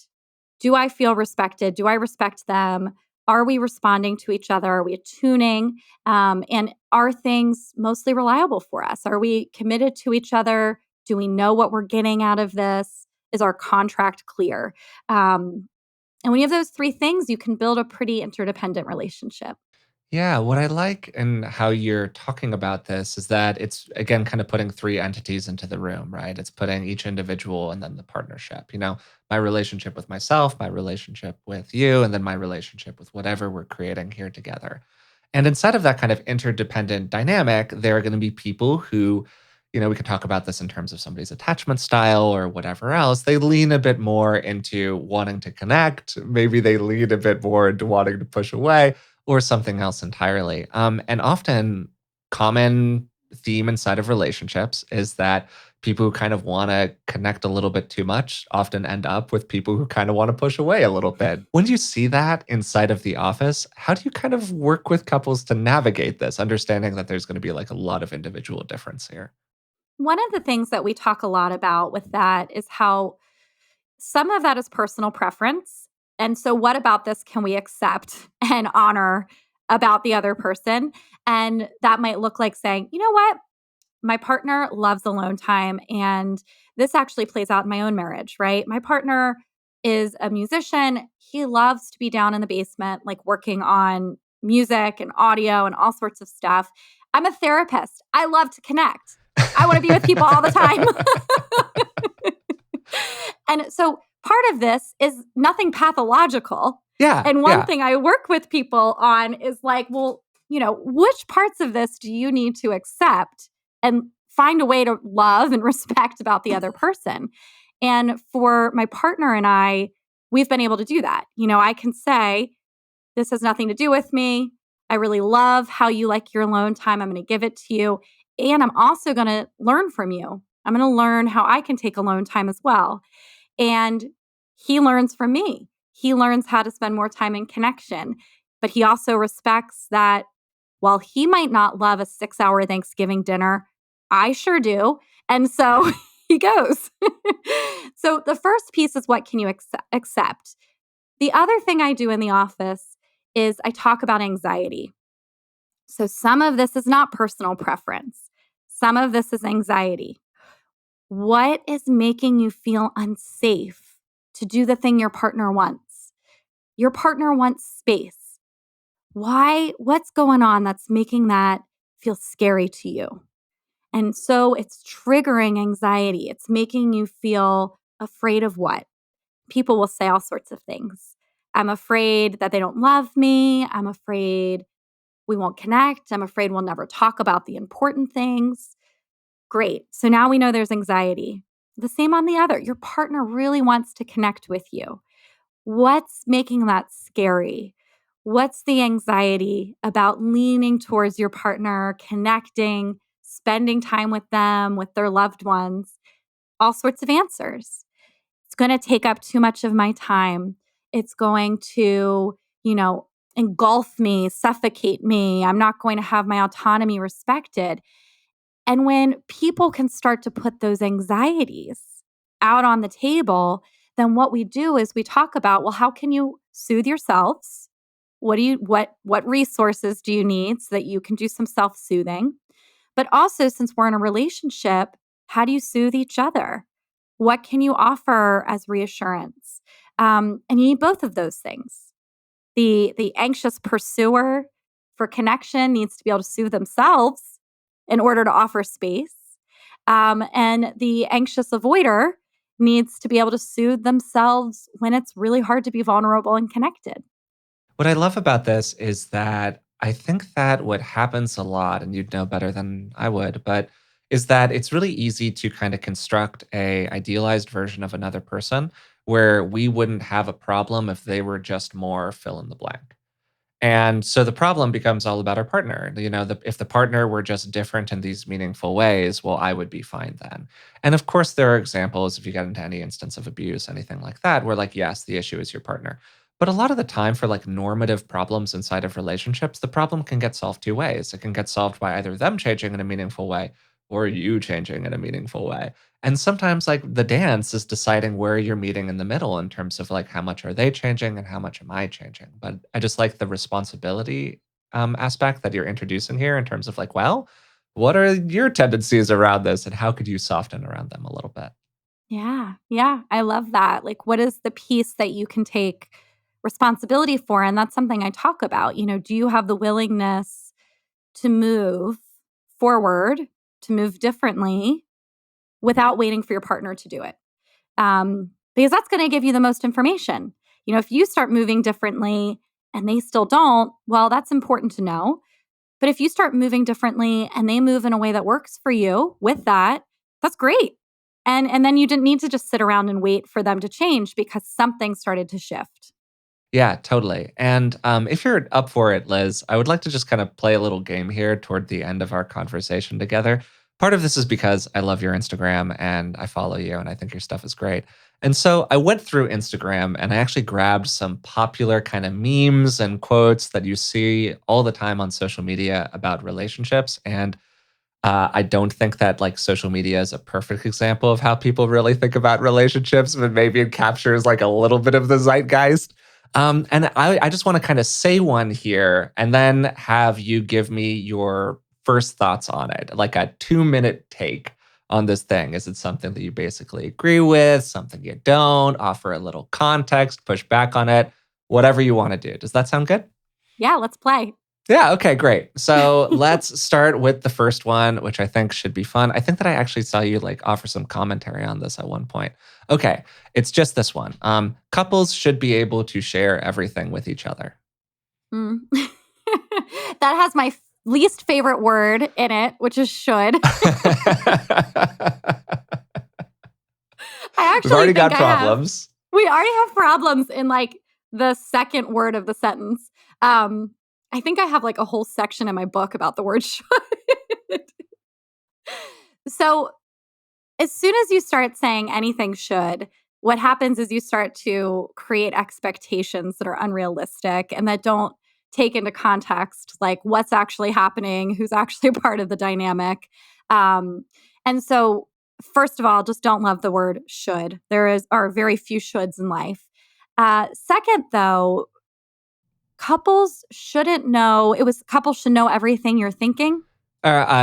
Do I feel respected? Do I respect them? Are we responding to each other? Are we attuning? And are things mostly reliable for us? Are we committed to each other? Do we know what we're getting out of this? Is our contract clear? And when you have those three things, you can build a pretty interdependent relationship. Yeah, what I like and how you're talking about this is that it's again kind of putting three entities into the room, right? It's putting each individual and then the partnership. My relationship with myself, my relationship with you, and then my relationship with whatever we're creating here together. And inside of that kind of interdependent dynamic, there are going to be people who, we could talk about this in terms of somebody's attachment style or whatever else. They lean a bit more into wanting to connect. Maybe they lean a bit more into wanting to push away or something else entirely. And often, common theme inside of relationships is that people who kind of want to connect a little bit too much often end up with people who kind of want to push away a little bit. When you see that inside of the office, how do you kind of work with couples to navigate this, understanding that there's going to be like a lot of individual difference here? One of the things that we talk a lot about with that is how some of that is personal preference. And so, what about this can we accept and honor about the other person? And that might look like saying, you know what? My partner loves alone time. And this actually plays out in my own marriage, right? My partner is a musician. He loves to be down in the basement, like working on music and audio and all sorts of stuff. I'm a therapist. I love to connect. I want to be with people all the time. And so part of this is nothing pathological. Yeah, And one yeah. thing I work with people on is like, well, which parts of this do you need to accept and find a way to love and respect about the other person? And for my partner and I, we've been able to do that. I can say, this has nothing to do with me. I really love how you like your alone time. I'm going to give it to you. And I'm also going to learn from you. I'm going to learn how I can take alone time as well. And he learns from me. He learns how to spend more time in connection. But he also respects that while he might not love a 6-hour Thanksgiving dinner, I sure do. And so he goes. So the first piece is, what can you accept? The other thing I do in the office is I talk about anxiety. So some of this is not personal preference. Some of this is anxiety. What is making you feel unsafe to do the thing your partner wants? Your partner wants space. Why? What's going on that's making that feel scary to you? And so it's triggering anxiety. It's making you feel afraid of what? People will say all sorts of things. I'm afraid that they don't love me. I'm afraid we won't connect. I'm afraid we'll never talk about the important things. Great. So now we know there's anxiety. The same on the other. Your partner really wants to connect with you. What's making that scary? What's the anxiety about leaning towards your partner, connecting, spending time with them, with their loved ones? All sorts of answers. It's going to take up too much of my time. It's going to, engulf me, suffocate me. I'm not going to have my autonomy respected. And when people can start to put those anxieties out on the table, then what we do is we talk about, well, how can you soothe yourselves? What resources do you need so that you can do some self-soothing? But also, since we're in a relationship, how do you soothe each other? What can you offer as reassurance? And you need both of those things. The anxious pursuer for connection needs to be able to soothe themselves in order to offer space. And the anxious avoider needs to be able to soothe themselves when it's really hard to be vulnerable and connected. What I love about this is that I think that what happens a lot, and you'd know better than I would, but is that it's really easy to kind of construct a idealized version of another person where we wouldn't have a problem if they were just more fill in the blank. And so the problem becomes all about our partner. If the partner were just different in these meaningful ways, well, I would be fine then. And of course, there are examples if you get into any instance of abuse, anything like that, where like, yes, the issue is your partner. But a lot of the time for like normative problems inside of relationships, the problem can get solved two ways. It can get solved by either them changing in a meaningful way or you changing in a meaningful way. And sometimes like the dance is deciding where you're meeting in the middle in terms of like how much are they changing and how much am I changing. But I just like the responsibility aspect that you're introducing here in terms of like, well, what are your tendencies around this and how could you soften around them a little bit? Yeah. Yeah. I love that. Like, what is the piece that you can take responsibility for? And that's something I talk about. Do you have the willingness to move forward, to move differently without waiting for your partner to do it? Because that's going to give you the most information. If you start moving differently and they still don't, well, that's important to know. But if you start moving differently and they move in a way that works for you with that, that's great. And then you didn't need to just sit around and wait for them to change because something started to shift. Yeah, totally. And if you're up for it, Liz, I would like to just kind of play a little game here toward the end of our conversation together. Part of this is because I love your Instagram and I follow you and I think your stuff is great. And so I went through Instagram and I actually grabbed some popular kind of memes and quotes that you see all the time on social media about relationships. And I don't think that like social media is a perfect example of how people really think about relationships, but maybe it captures like a little bit of the zeitgeist. And I just want to kind of say one here and then have you give me your first thoughts on it, like a 2-minute take on this thing. Is it something that you basically agree with, something you don't, offer a little context, push back on it, whatever you want to do? Does that sound good? Yeah, let's play. Yeah, okay, great. So let's start with the first one, which I think should be fun. I think that I actually saw you like offer some commentary on this at one point. Okay, it's just this one. Couples should be able to share everything with each other. Mm. That has my least favorite word in it, which is should. I We've actually already think got I have. problems. We already have problems in like the second word of the sentence. I think I have like a whole section in my book about the word should. So as soon as you start saying anything should, what happens is you start to create expectations that are unrealistic and that don't take into context like what's actually happening, who's actually part of the dynamic. Um, and so, first of all, just don't love the word should. Are very few shoulds in life. Second, though, couples should know everything you're thinking.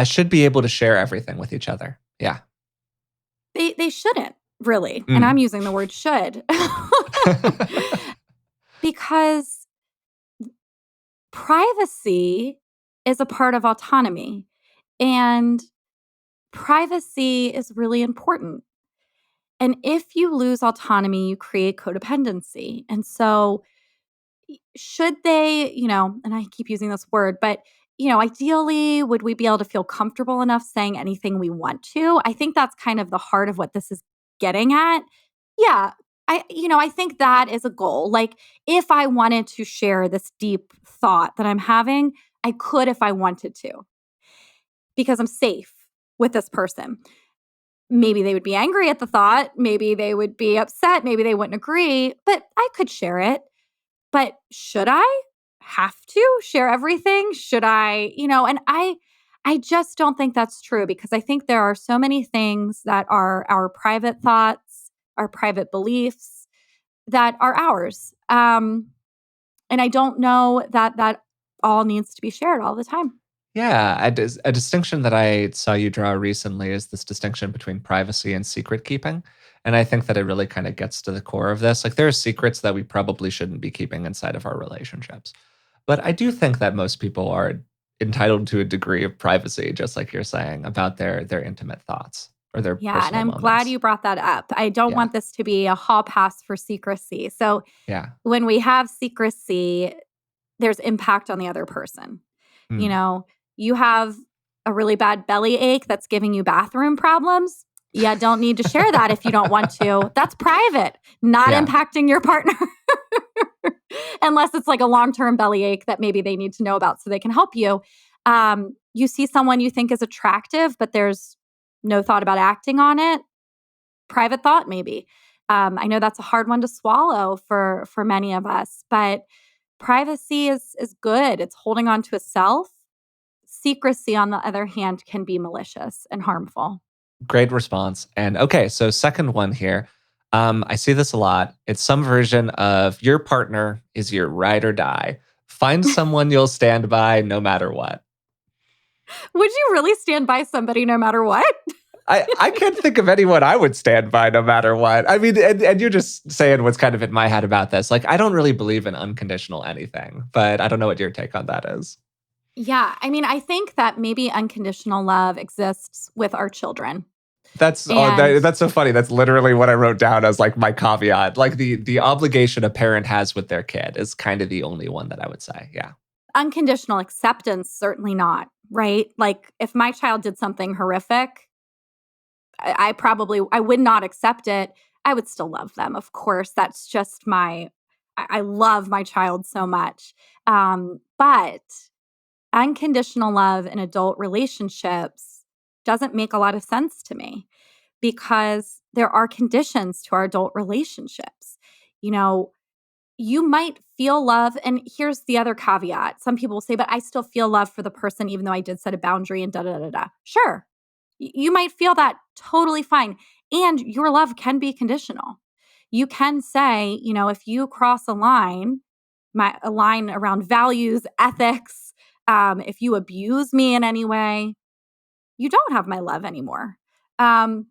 Should be able to share everything with each other. Yeah. They shouldn't really, and I'm Mm. using the word should because privacy is a part of autonomy, and privacy is really important. And if you lose autonomy, you create codependency. And so, should they, and I keep using this word, but ideally, would we be able to feel comfortable enough saying anything we want to? I think that's kind of the heart of what this is getting at. Yeah, I think that is a goal. Like, if I wanted to share this deep thought that I'm having, I could if I wanted to, because I'm safe with this person. Maybe they would be angry at the thought. Maybe they would be upset. Maybe they wouldn't agree, but I could share it. But should I have to share everything? Should I, and I just don't think that's true, because I think there are so many things that are our private thoughts, our private beliefs that are ours. And I don't know that that all needs to be shared all the time. Yeah, a distinction that I saw you draw recently is this distinction between privacy and secret keeping. And I think that it really kind of gets to the core of this. Like, there are secrets that we probably shouldn't be keeping inside of our relationships. But I do think that most people are entitled to a degree of privacy, just like you're saying, about their intimate thoughts or their Yeah, and personal I'm glad moments. you brought that up. I don't Yeah. want this to be a hall pass for secrecy. So Yeah. when we have secrecy, there's impact on the other person. You Mm. know, you have a really bad belly ache that's giving you bathroom problems. Yeah, don't need to share that if you don't want to. That's private, not Yeah. impacting your partner. Unless it's like a long-term belly ache that maybe they need to know about so they can help you. You see someone you think is attractive, but there's no thought about acting on it. Private thought, maybe. I know that's a hard one to swallow for many of us, but privacy is good. It's holding on to a self. Secrecy, on the other hand, can be malicious and harmful. Great response. And okay, so second one here. I see this a lot. It's some version of your partner is your ride or die. Find someone you'll stand by no matter what. Would you really stand by somebody no matter what? I can't think of anyone I would stand by no matter what. I mean, and you're just saying what's kind of in my head about this. Like, I don't really believe in unconditional anything, but I don't know what your take on that is. Yeah, I mean, I think that maybe unconditional love exists with our children. And That's so funny. That's literally what I wrote down as like my caveat. Like the obligation a parent has with their kid is kind of the only one that I would say. Yeah. unconditional acceptance, certainly not, right? Like, if my child did something horrific, I would not accept it. I would still love them, of course. That's just I love my child so much. But unconditional love in adult relationships doesn't make a lot of sense to me, because there are conditions to our adult relationships. You know, you might feel love. And here's the other caveat: some people will say, but I still feel love for the person, even though I did set a boundary and da da da da. Sure. You might feel that, totally fine. And your love can be conditional. You can say, if you cross a line around values, ethics, if you abuse me in any way, you don't have my love anymore. Um,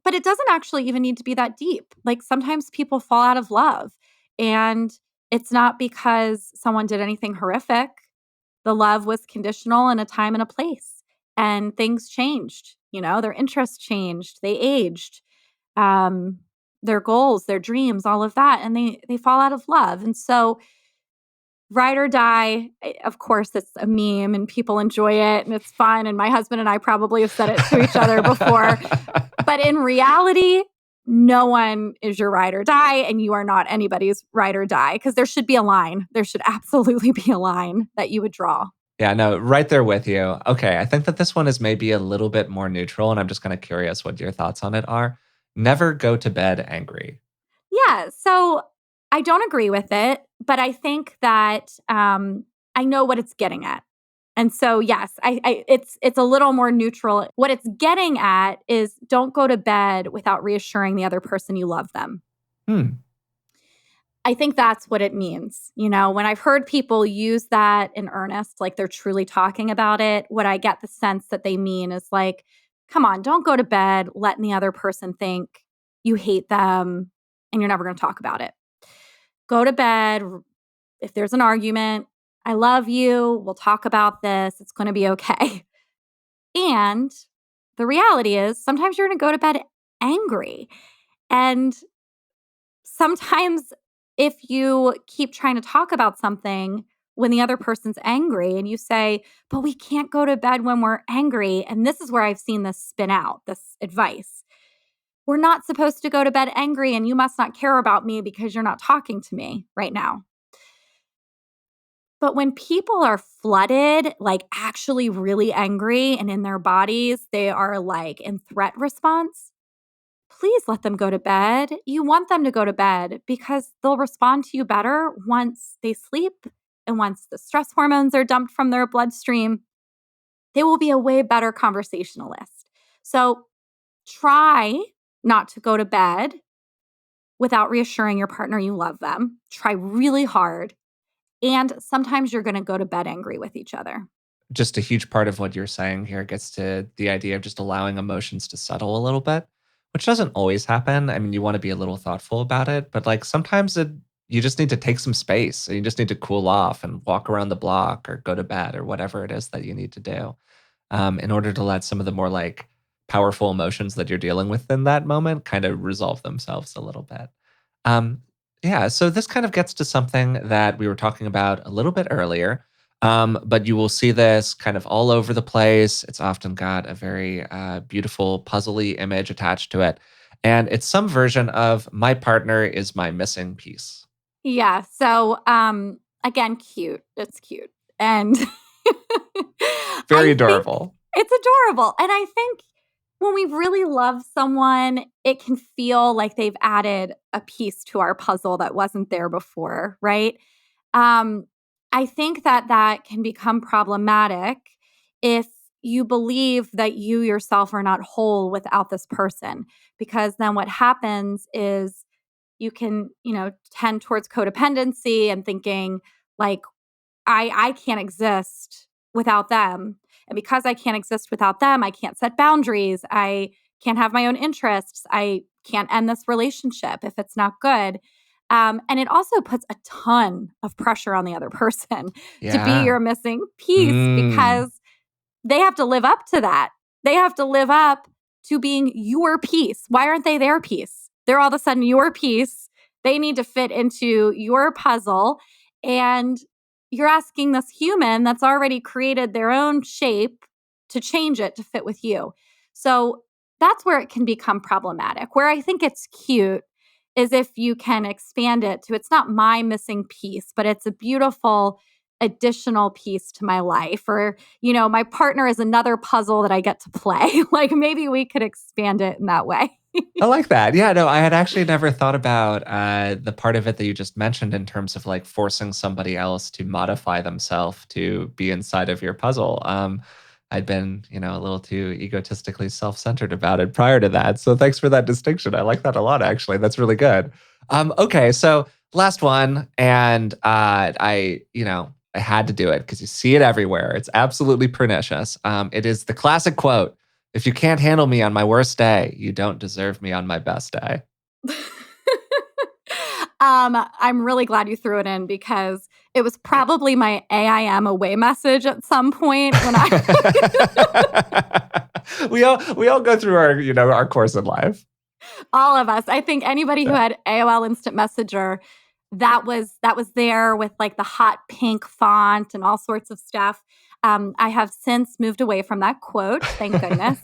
but it doesn't actually even need to be that deep. Like, sometimes people fall out of love, and it's not because someone did anything horrific. The love was conditional in a time and a place, and things changed. Their interests changed, they aged, um, their goals, their dreams, all of that, and they fall out of love. And so, ride or die, of course, it's a meme and people enjoy it and it's fun. And my husband and I probably have said it to each other before. But in reality, no one is your ride or die, and you are not anybody's ride or die, because there should be a line. There should absolutely be a line that you would draw. Yeah, no, right there with you. Okay, I think that this one is maybe a little bit more neutral, and I'm just kind of curious what your thoughts on it are. Never go to bed angry. Yeah. So I don't agree with it, but I think that I know what it's getting at. And so, yes, it's a little more neutral. What it's getting at is, don't go to bed without reassuring the other person you love them. Hmm. I think that's what it means. When I've heard people use that in earnest, like they're truly talking about it, what I get the sense that they mean is like, come on, don't go to bed letting the other person think you hate them and you're never going to talk about it. Go to bed. If there's an argument, I love you. We'll talk about this. It's going to be okay. And the reality is, sometimes you're going to go to bed angry. And sometimes, if you keep trying to talk about something when the other person's angry and you say, but we can't go to bed when we're angry. And this is where I've seen this spin out, this advice. we're not supposed to go to bed angry and you must not care about me because you're not talking to me right now. But when people are flooded, like actually really angry and in their bodies, they are like in threat response, please let them go to bed. You want them to go to bed because they'll respond to you better once they sleep and once the stress hormones are dumped from their bloodstream. They will be a way better conversationalist. So try not to go to bed without reassuring your partner you love them. Try really hard. And sometimes you're going to go to bed angry with each other. Just a huge part of what you're saying here gets to the idea of just allowing emotions to settle a little bit, which doesn't always happen. I mean, you want to be a little thoughtful about it, but like sometimes you just need to take some space and you just need to cool off and walk around the block or go to bed or whatever it is that you need to do, in order to let some of the more like powerful emotions that you're dealing with in that moment kind of resolve themselves a little bit. Um, yeah, so this kind of gets to something that we were talking about a little bit earlier, but you will see this kind of all over the place. It's often got a very beautiful, puzzly image attached to it. And it's some version of my partner is my missing piece. Yeah. So, again, cute. It's cute. And Very I think adorable. it's adorable. And I think when we really love someone, it can feel like they've added a piece to our puzzle that wasn't there before, right? Um, I think that that can become problematic if you believe that you yourself are not whole without this person, because then what happens is you can, tend towards codependency and thinking like I can't exist without them. And because I can't exist without them, I can't set boundaries. I can't have my own interests. I can't end this relationship if it's not good. And it also puts a ton of pressure on the other person to be Yeah. your missing piece Mm. because they have to live up to that. They have to live up to being your piece. Why aren't they their piece? They're all of a sudden your piece. They need to fit into your puzzle. And you're asking this human that's already created their own shape to change it to fit with you. So that's where it can become problematic. Where I think it's cute is if you can expand it to it's not my missing piece, but it's a beautiful additional piece to my life. Or, my partner is another puzzle that I get to play. Like maybe we could expand it in that way. I like that. Yeah, no, I had actually never thought about the part of it that you just mentioned in terms of like forcing somebody else to modify themselves to be inside of your puzzle. I'd been, a little too egotistically self-centered about it prior to that. So thanks for that distinction. I like that a lot, actually. That's really good. Okay, so last one, and I had to do it because you see it everywhere. It's absolutely pernicious. It is the classic quote: if you can't handle me on my worst day, you don't deserve me on my best day. I'm really glad you threw it in because it was probably my AIM away message at some point when I we all go through our course in life. all of us. I think anybody who Yeah. had AOL Instant Messenger, that was there with like the hot pink font and all sorts of stuff. I have since moved away from that quote, thank goodness.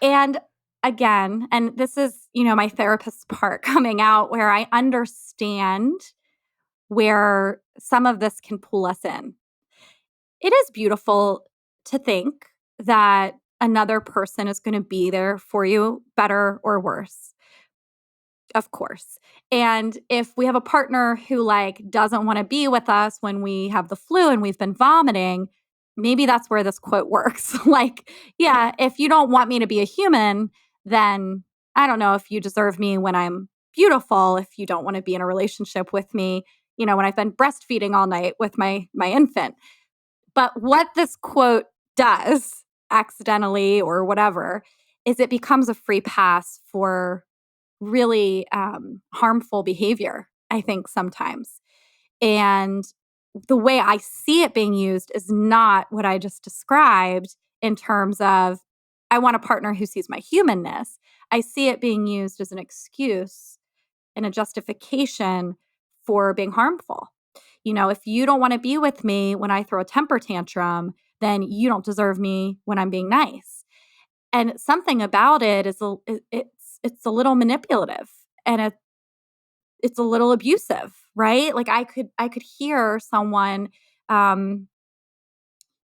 And again, and this is, my therapist's part coming out where I understand where some of this can pull us in. It is beautiful to think that another person is going to be there for you, better or worse. Of course. And if we have a partner who like doesn't want to be with us when we have the flu and we've been vomiting, maybe that's where this quote works. Like, yeah, if you don't want me to be a human, then I don't know if you deserve me when I'm beautiful, if you don't want to be in a relationship with me, when I've been breastfeeding all night with my infant. But what this quote does accidentally or whatever is it becomes a free pass for really harmful behavior, I think, sometimes. And the way I see it being used is not what I just described in terms of, I want a partner who sees my humanness. I see it being used as an excuse and a justification for being harmful. If you don't want to be with me when I throw a temper tantrum, then you don't deserve me when I'm being nice. And something about it is it's it's a little manipulative and it's a little abusive, right? Like I could hear someone um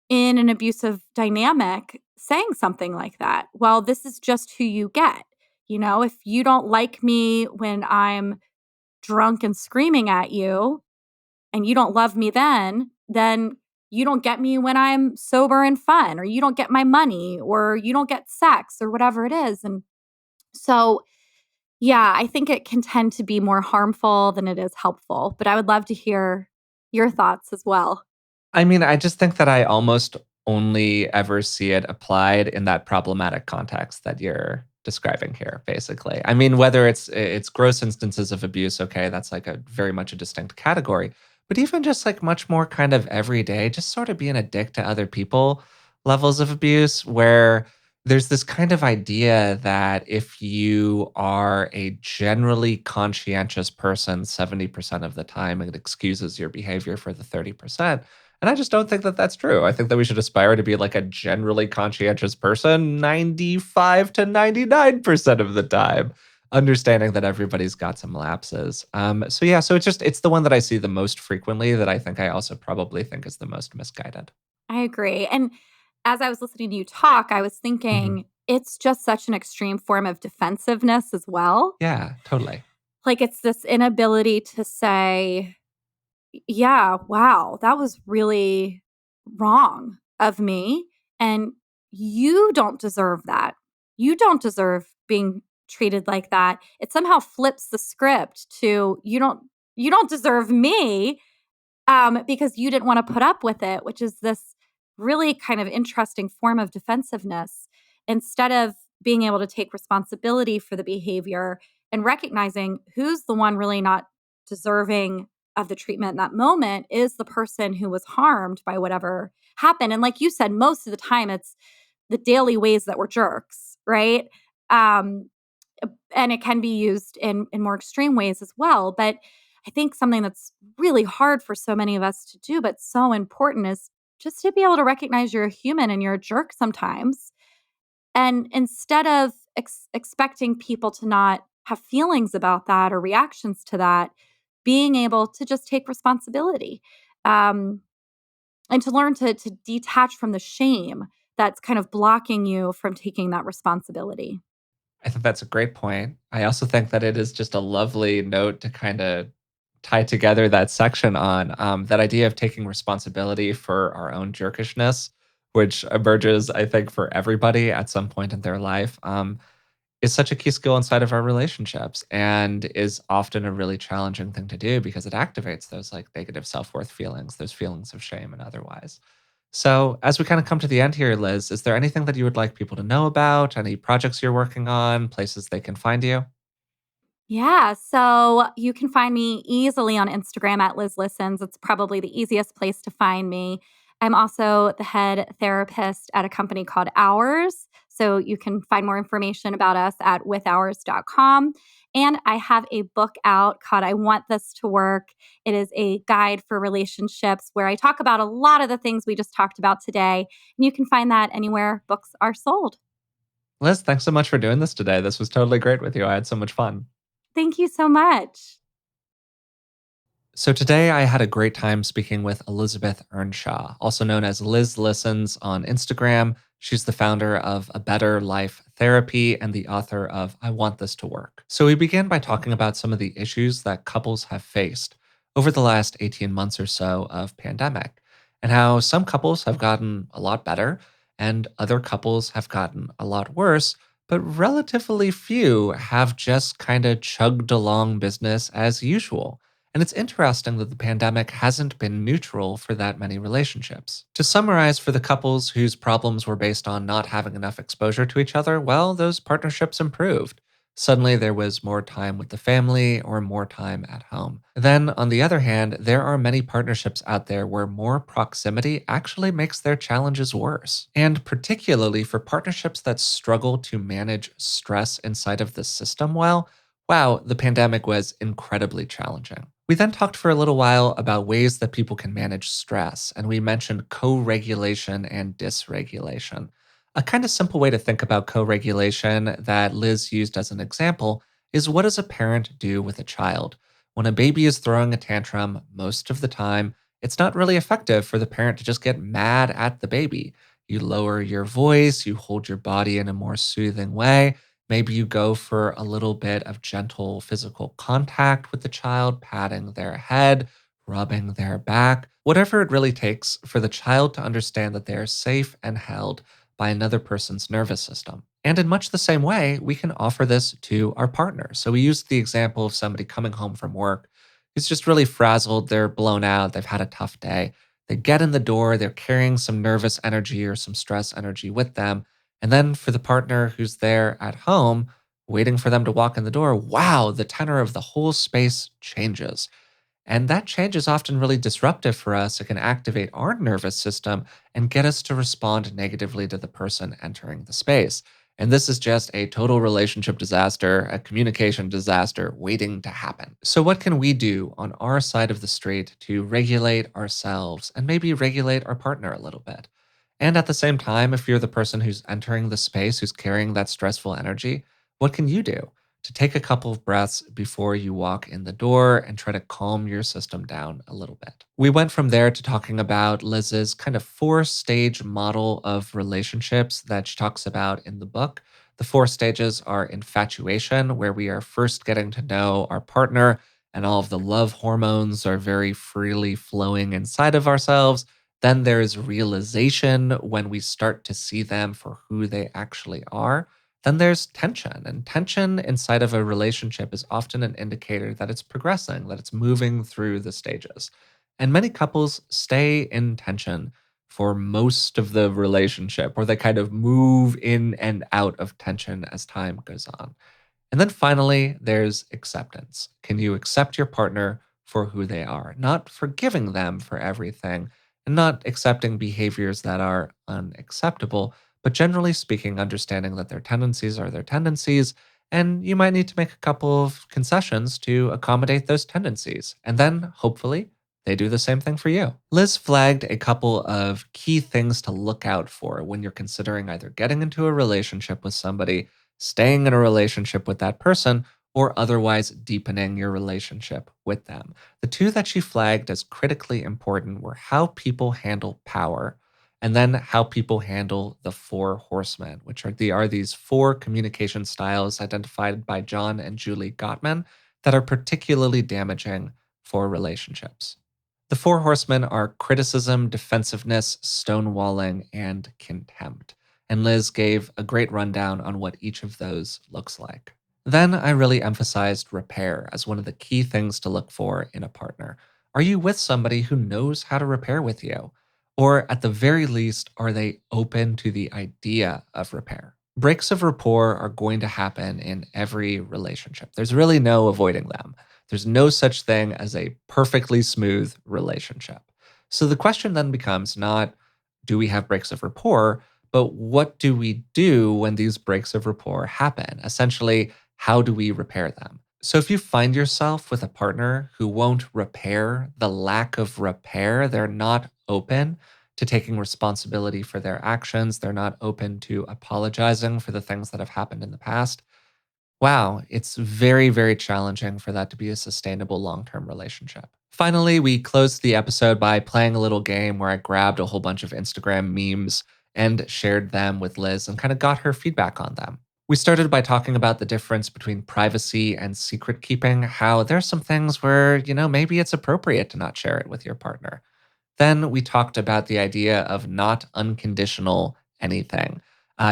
in an abusive dynamic saying something like that. Well, this is just who you get. If you don't like me when I'm drunk and screaming at you and you don't love me then you don't get me when I'm sober and fun, or you don't get my money, or you don't get sex, or whatever it is. And so, yeah, I think it can tend to be more harmful than it is helpful. But I would love to hear your thoughts as well. I mean, I just think that I almost only ever see it applied in that problematic context that you're describing here, basically. I mean, whether it's gross instances of abuse, okay, that's like a very much a distinct category. But even just like much more kind of everyday, just sort of being a dick to other people levels of abuse where there's this kind of idea that if you are a generally conscientious person 70% of the time, it excuses your behavior for the 30%. And I just don't think that that's true. I think that we should aspire to be like a generally conscientious person 95 to 99% of the time, understanding that everybody's got some lapses. So yeah, so it's the one that I see the most frequently that I think I also probably think is the most misguided. I agree. And as I was listening to you talk, I was Mhm. thinking it's just such an extreme form of defensiveness as well. Yeah, totally. Like it's this inability to say, yeah, wow, that was really wrong of me. And you don't deserve that. You don't deserve being treated like that. It somehow flips the script to you don't deserve me because you didn't want to put up with it, which is this really kind of interesting form of defensiveness. Instead of being able to take responsibility for the behavior and recognizing who's the one really not deserving of the treatment in that moment is the person who was harmed by whatever happened. And like you said, most of the time it's the daily ways that we're jerks, right? Um, and it can be used in more extreme ways as well. But I think something that's really hard for so many of us to do, but so important is just to be able to recognize you're a human and you're a jerk sometimes. And instead of expecting people to not have feelings about that or reactions to that, being able to just take responsibility um, and to learn to detach from the shame that's kind of blocking you from taking that responsibility. I think that's a great point. I also think that it is just a lovely note to kind of tie together that section on that idea of taking responsibility for our own jerkishness, which emerges, I think, for everybody at some point in their life, is such a key skill inside of our relationships and is often a really challenging thing to do because it activates those like negative self worth feelings, those feelings of shame and otherwise. So, as we kind of come to the end here, Liz, is there anything that you would like people to know about? Any projects you're working on, places they can find you? Yeah, so you can find me easily on Instagram at Liz Listens. It's probably the easiest place to find me. I'm also the head therapist at a company called Hours. So you can find more information about us at withhours.com. And I have a book out called I Want This to Work. It is a guide for relationships where I talk about a lot of the things we just talked about today. And you can find that anywhere books are sold. Liz, thanks so much for doing this today. This was totally great with you. I had so much fun. Thank you so much. So today I had a great time speaking with Elizabeth Earnshaw, also known as Liz Listens on Instagram. She's the founder of A Better Life Therapy and the author of I Want This to Work. So we began by talking about some of the issues that couples have faced over the last 18 months or so of pandemic and how some couples have gotten a lot better and other couples have gotten a lot worse, but relatively few have just kind of chugged along business as usual. And it's interesting that the pandemic hasn't been neutral for that many relationships. To summarize, for the couples whose problems were based on not having enough exposure to each other, well, those partnerships improved. Suddenly, there was more time with the family or more time at home. Then, on the other hand, there are many partnerships out there where more proximity actually makes their challenges worse. And particularly for partnerships that struggle to manage stress inside of the system well, wow, the pandemic was incredibly challenging. We then talked for a little while about ways that people can manage stress, and we mentioned co regulation and dysregulation. A kind of simple way to think about co regulation that Liz used as an example is, what does a parent do with a child? When a baby is throwing a tantrum, most of the time, it's not really effective for the parent to just get mad at the baby. You lower your voice, you hold your body in a more soothing way. Maybe you go for a little bit of gentle physical contact with the child, patting their head, rubbing their back, whatever it really takes for the child to understand that they are safe and held by another person's nervous system. And in much the same way, we can offer this to our partner. So we use the example of somebody coming home from work who's just really frazzled, they're blown out, they've had a tough day. They get in the door, they're carrying some nervous energy or some stress energy with them. And then for the partner who's there at home, waiting for them to walk in the door, wow, the tenor of the whole space changes. And that change is often really disruptive for us. It can activate our nervous system and get us to respond negatively to the person entering the space. And this is just a total relationship disaster, a communication disaster waiting to happen. So, what can we do on our side of the street to regulate ourselves and maybe regulate our partner a little bit? And at the same time, if you're the person who's entering the space, who's carrying that stressful energy, what can you do to take a couple of breaths before you walk in the door and try to calm your system down a little bit? We went from there to talking about Liz's kind of 4-stage model of relationships that she talks about in the book. The 4 stages are infatuation, where we are first getting to know our partner and all of the love hormones are very freely flowing inside of ourselves. Then there's realization, when we start to see them for who they actually are. Then there's tension, and tension inside of a relationship is often an indicator that it's progressing, that it's moving through the stages. And many couples stay in tension for most of the relationship, or they kind of move in and out of tension as time goes on. And then finally, there's acceptance. Can you accept your partner for who they are? Not forgiving them for everything and not accepting behaviors that are unacceptable, but generally speaking, understanding that their tendencies are their tendencies. And you might need to make a couple of concessions to accommodate those tendencies. And then hopefully, they do the same thing for you. Liz flagged a couple of key things to look out for when you're considering either getting into a relationship with somebody, staying in a relationship with that person, or otherwise deepening your relationship with them. The two that she flagged as critically important were how people handle power and then how people handle the 4 horsemen, which are these 4 communication styles identified by John and Julie Gottman that are particularly damaging for relationships. The 4 horsemen are criticism, defensiveness, stonewalling, and contempt. And Liz gave a great rundown on what each of those looks like. Then I really emphasized repair as one of the key things to look for in a partner. Are you with somebody who knows how to repair with you? Or at the very least, are they open to the idea of repair? Breaks of rapport are going to happen in every relationship. There's really no avoiding them. There's no such thing as a perfectly smooth relationship. So the question then becomes not, do we have breaks of rapport, but what do we do when these breaks of rapport happen? Essentially, how do we repair them? So if you find yourself with a partner who won't repair the lack of repair, they're not open to taking responsibility for their actions, they're not open to apologizing for the things that have happened in the past. Wow, it's very, very challenging for that to be a sustainable long term relationship. Finally, we closed the episode by playing a little game where I grabbed a whole bunch of Instagram memes and shared them with Liz and kind of got her feedback on them. We started by talking about the difference between privacy and secret keeping, how there's some things where, maybe it's appropriate to not share it with your partner. Then we talked about the idea of not unconditional anything.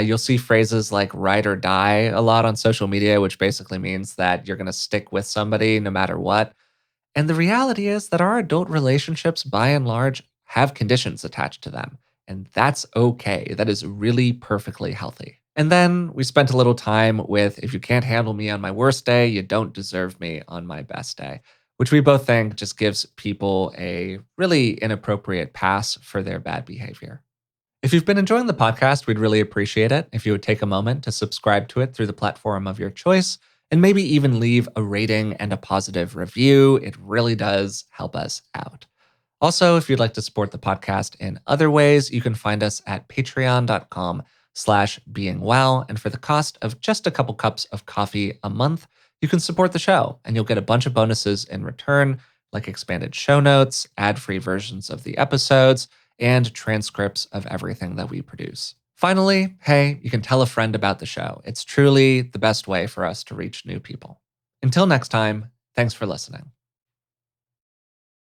You'll see phrases like ride or die a lot on social media, which basically means that you're going to stick with somebody no matter what. And the reality is that our adult relationships, by and large, have conditions attached to them. And that's okay. That is really perfectly healthy. And then we spent a little time with, if you can't handle me on my worst day, you don't deserve me on my best day, which we both think just gives people a really inappropriate pass for their bad behavior. If you've been enjoying the podcast, we'd really appreciate it if you would take a moment to subscribe to it through the platform of your choice and maybe even leave a rating and a positive review. It really does help us out. Also, if you'd like to support the podcast in other ways, you can find us at patreon.com patreon.com/beingwell. And for the cost of just a couple cups of coffee a month, you can support the show and you'll get a bunch of bonuses in return, like expanded show notes, ad-free versions of the episodes, and transcripts of everything that we produce. Finally, hey, you can tell a friend about the show. It's truly the best way for us to reach new people. Until next time, thanks for listening.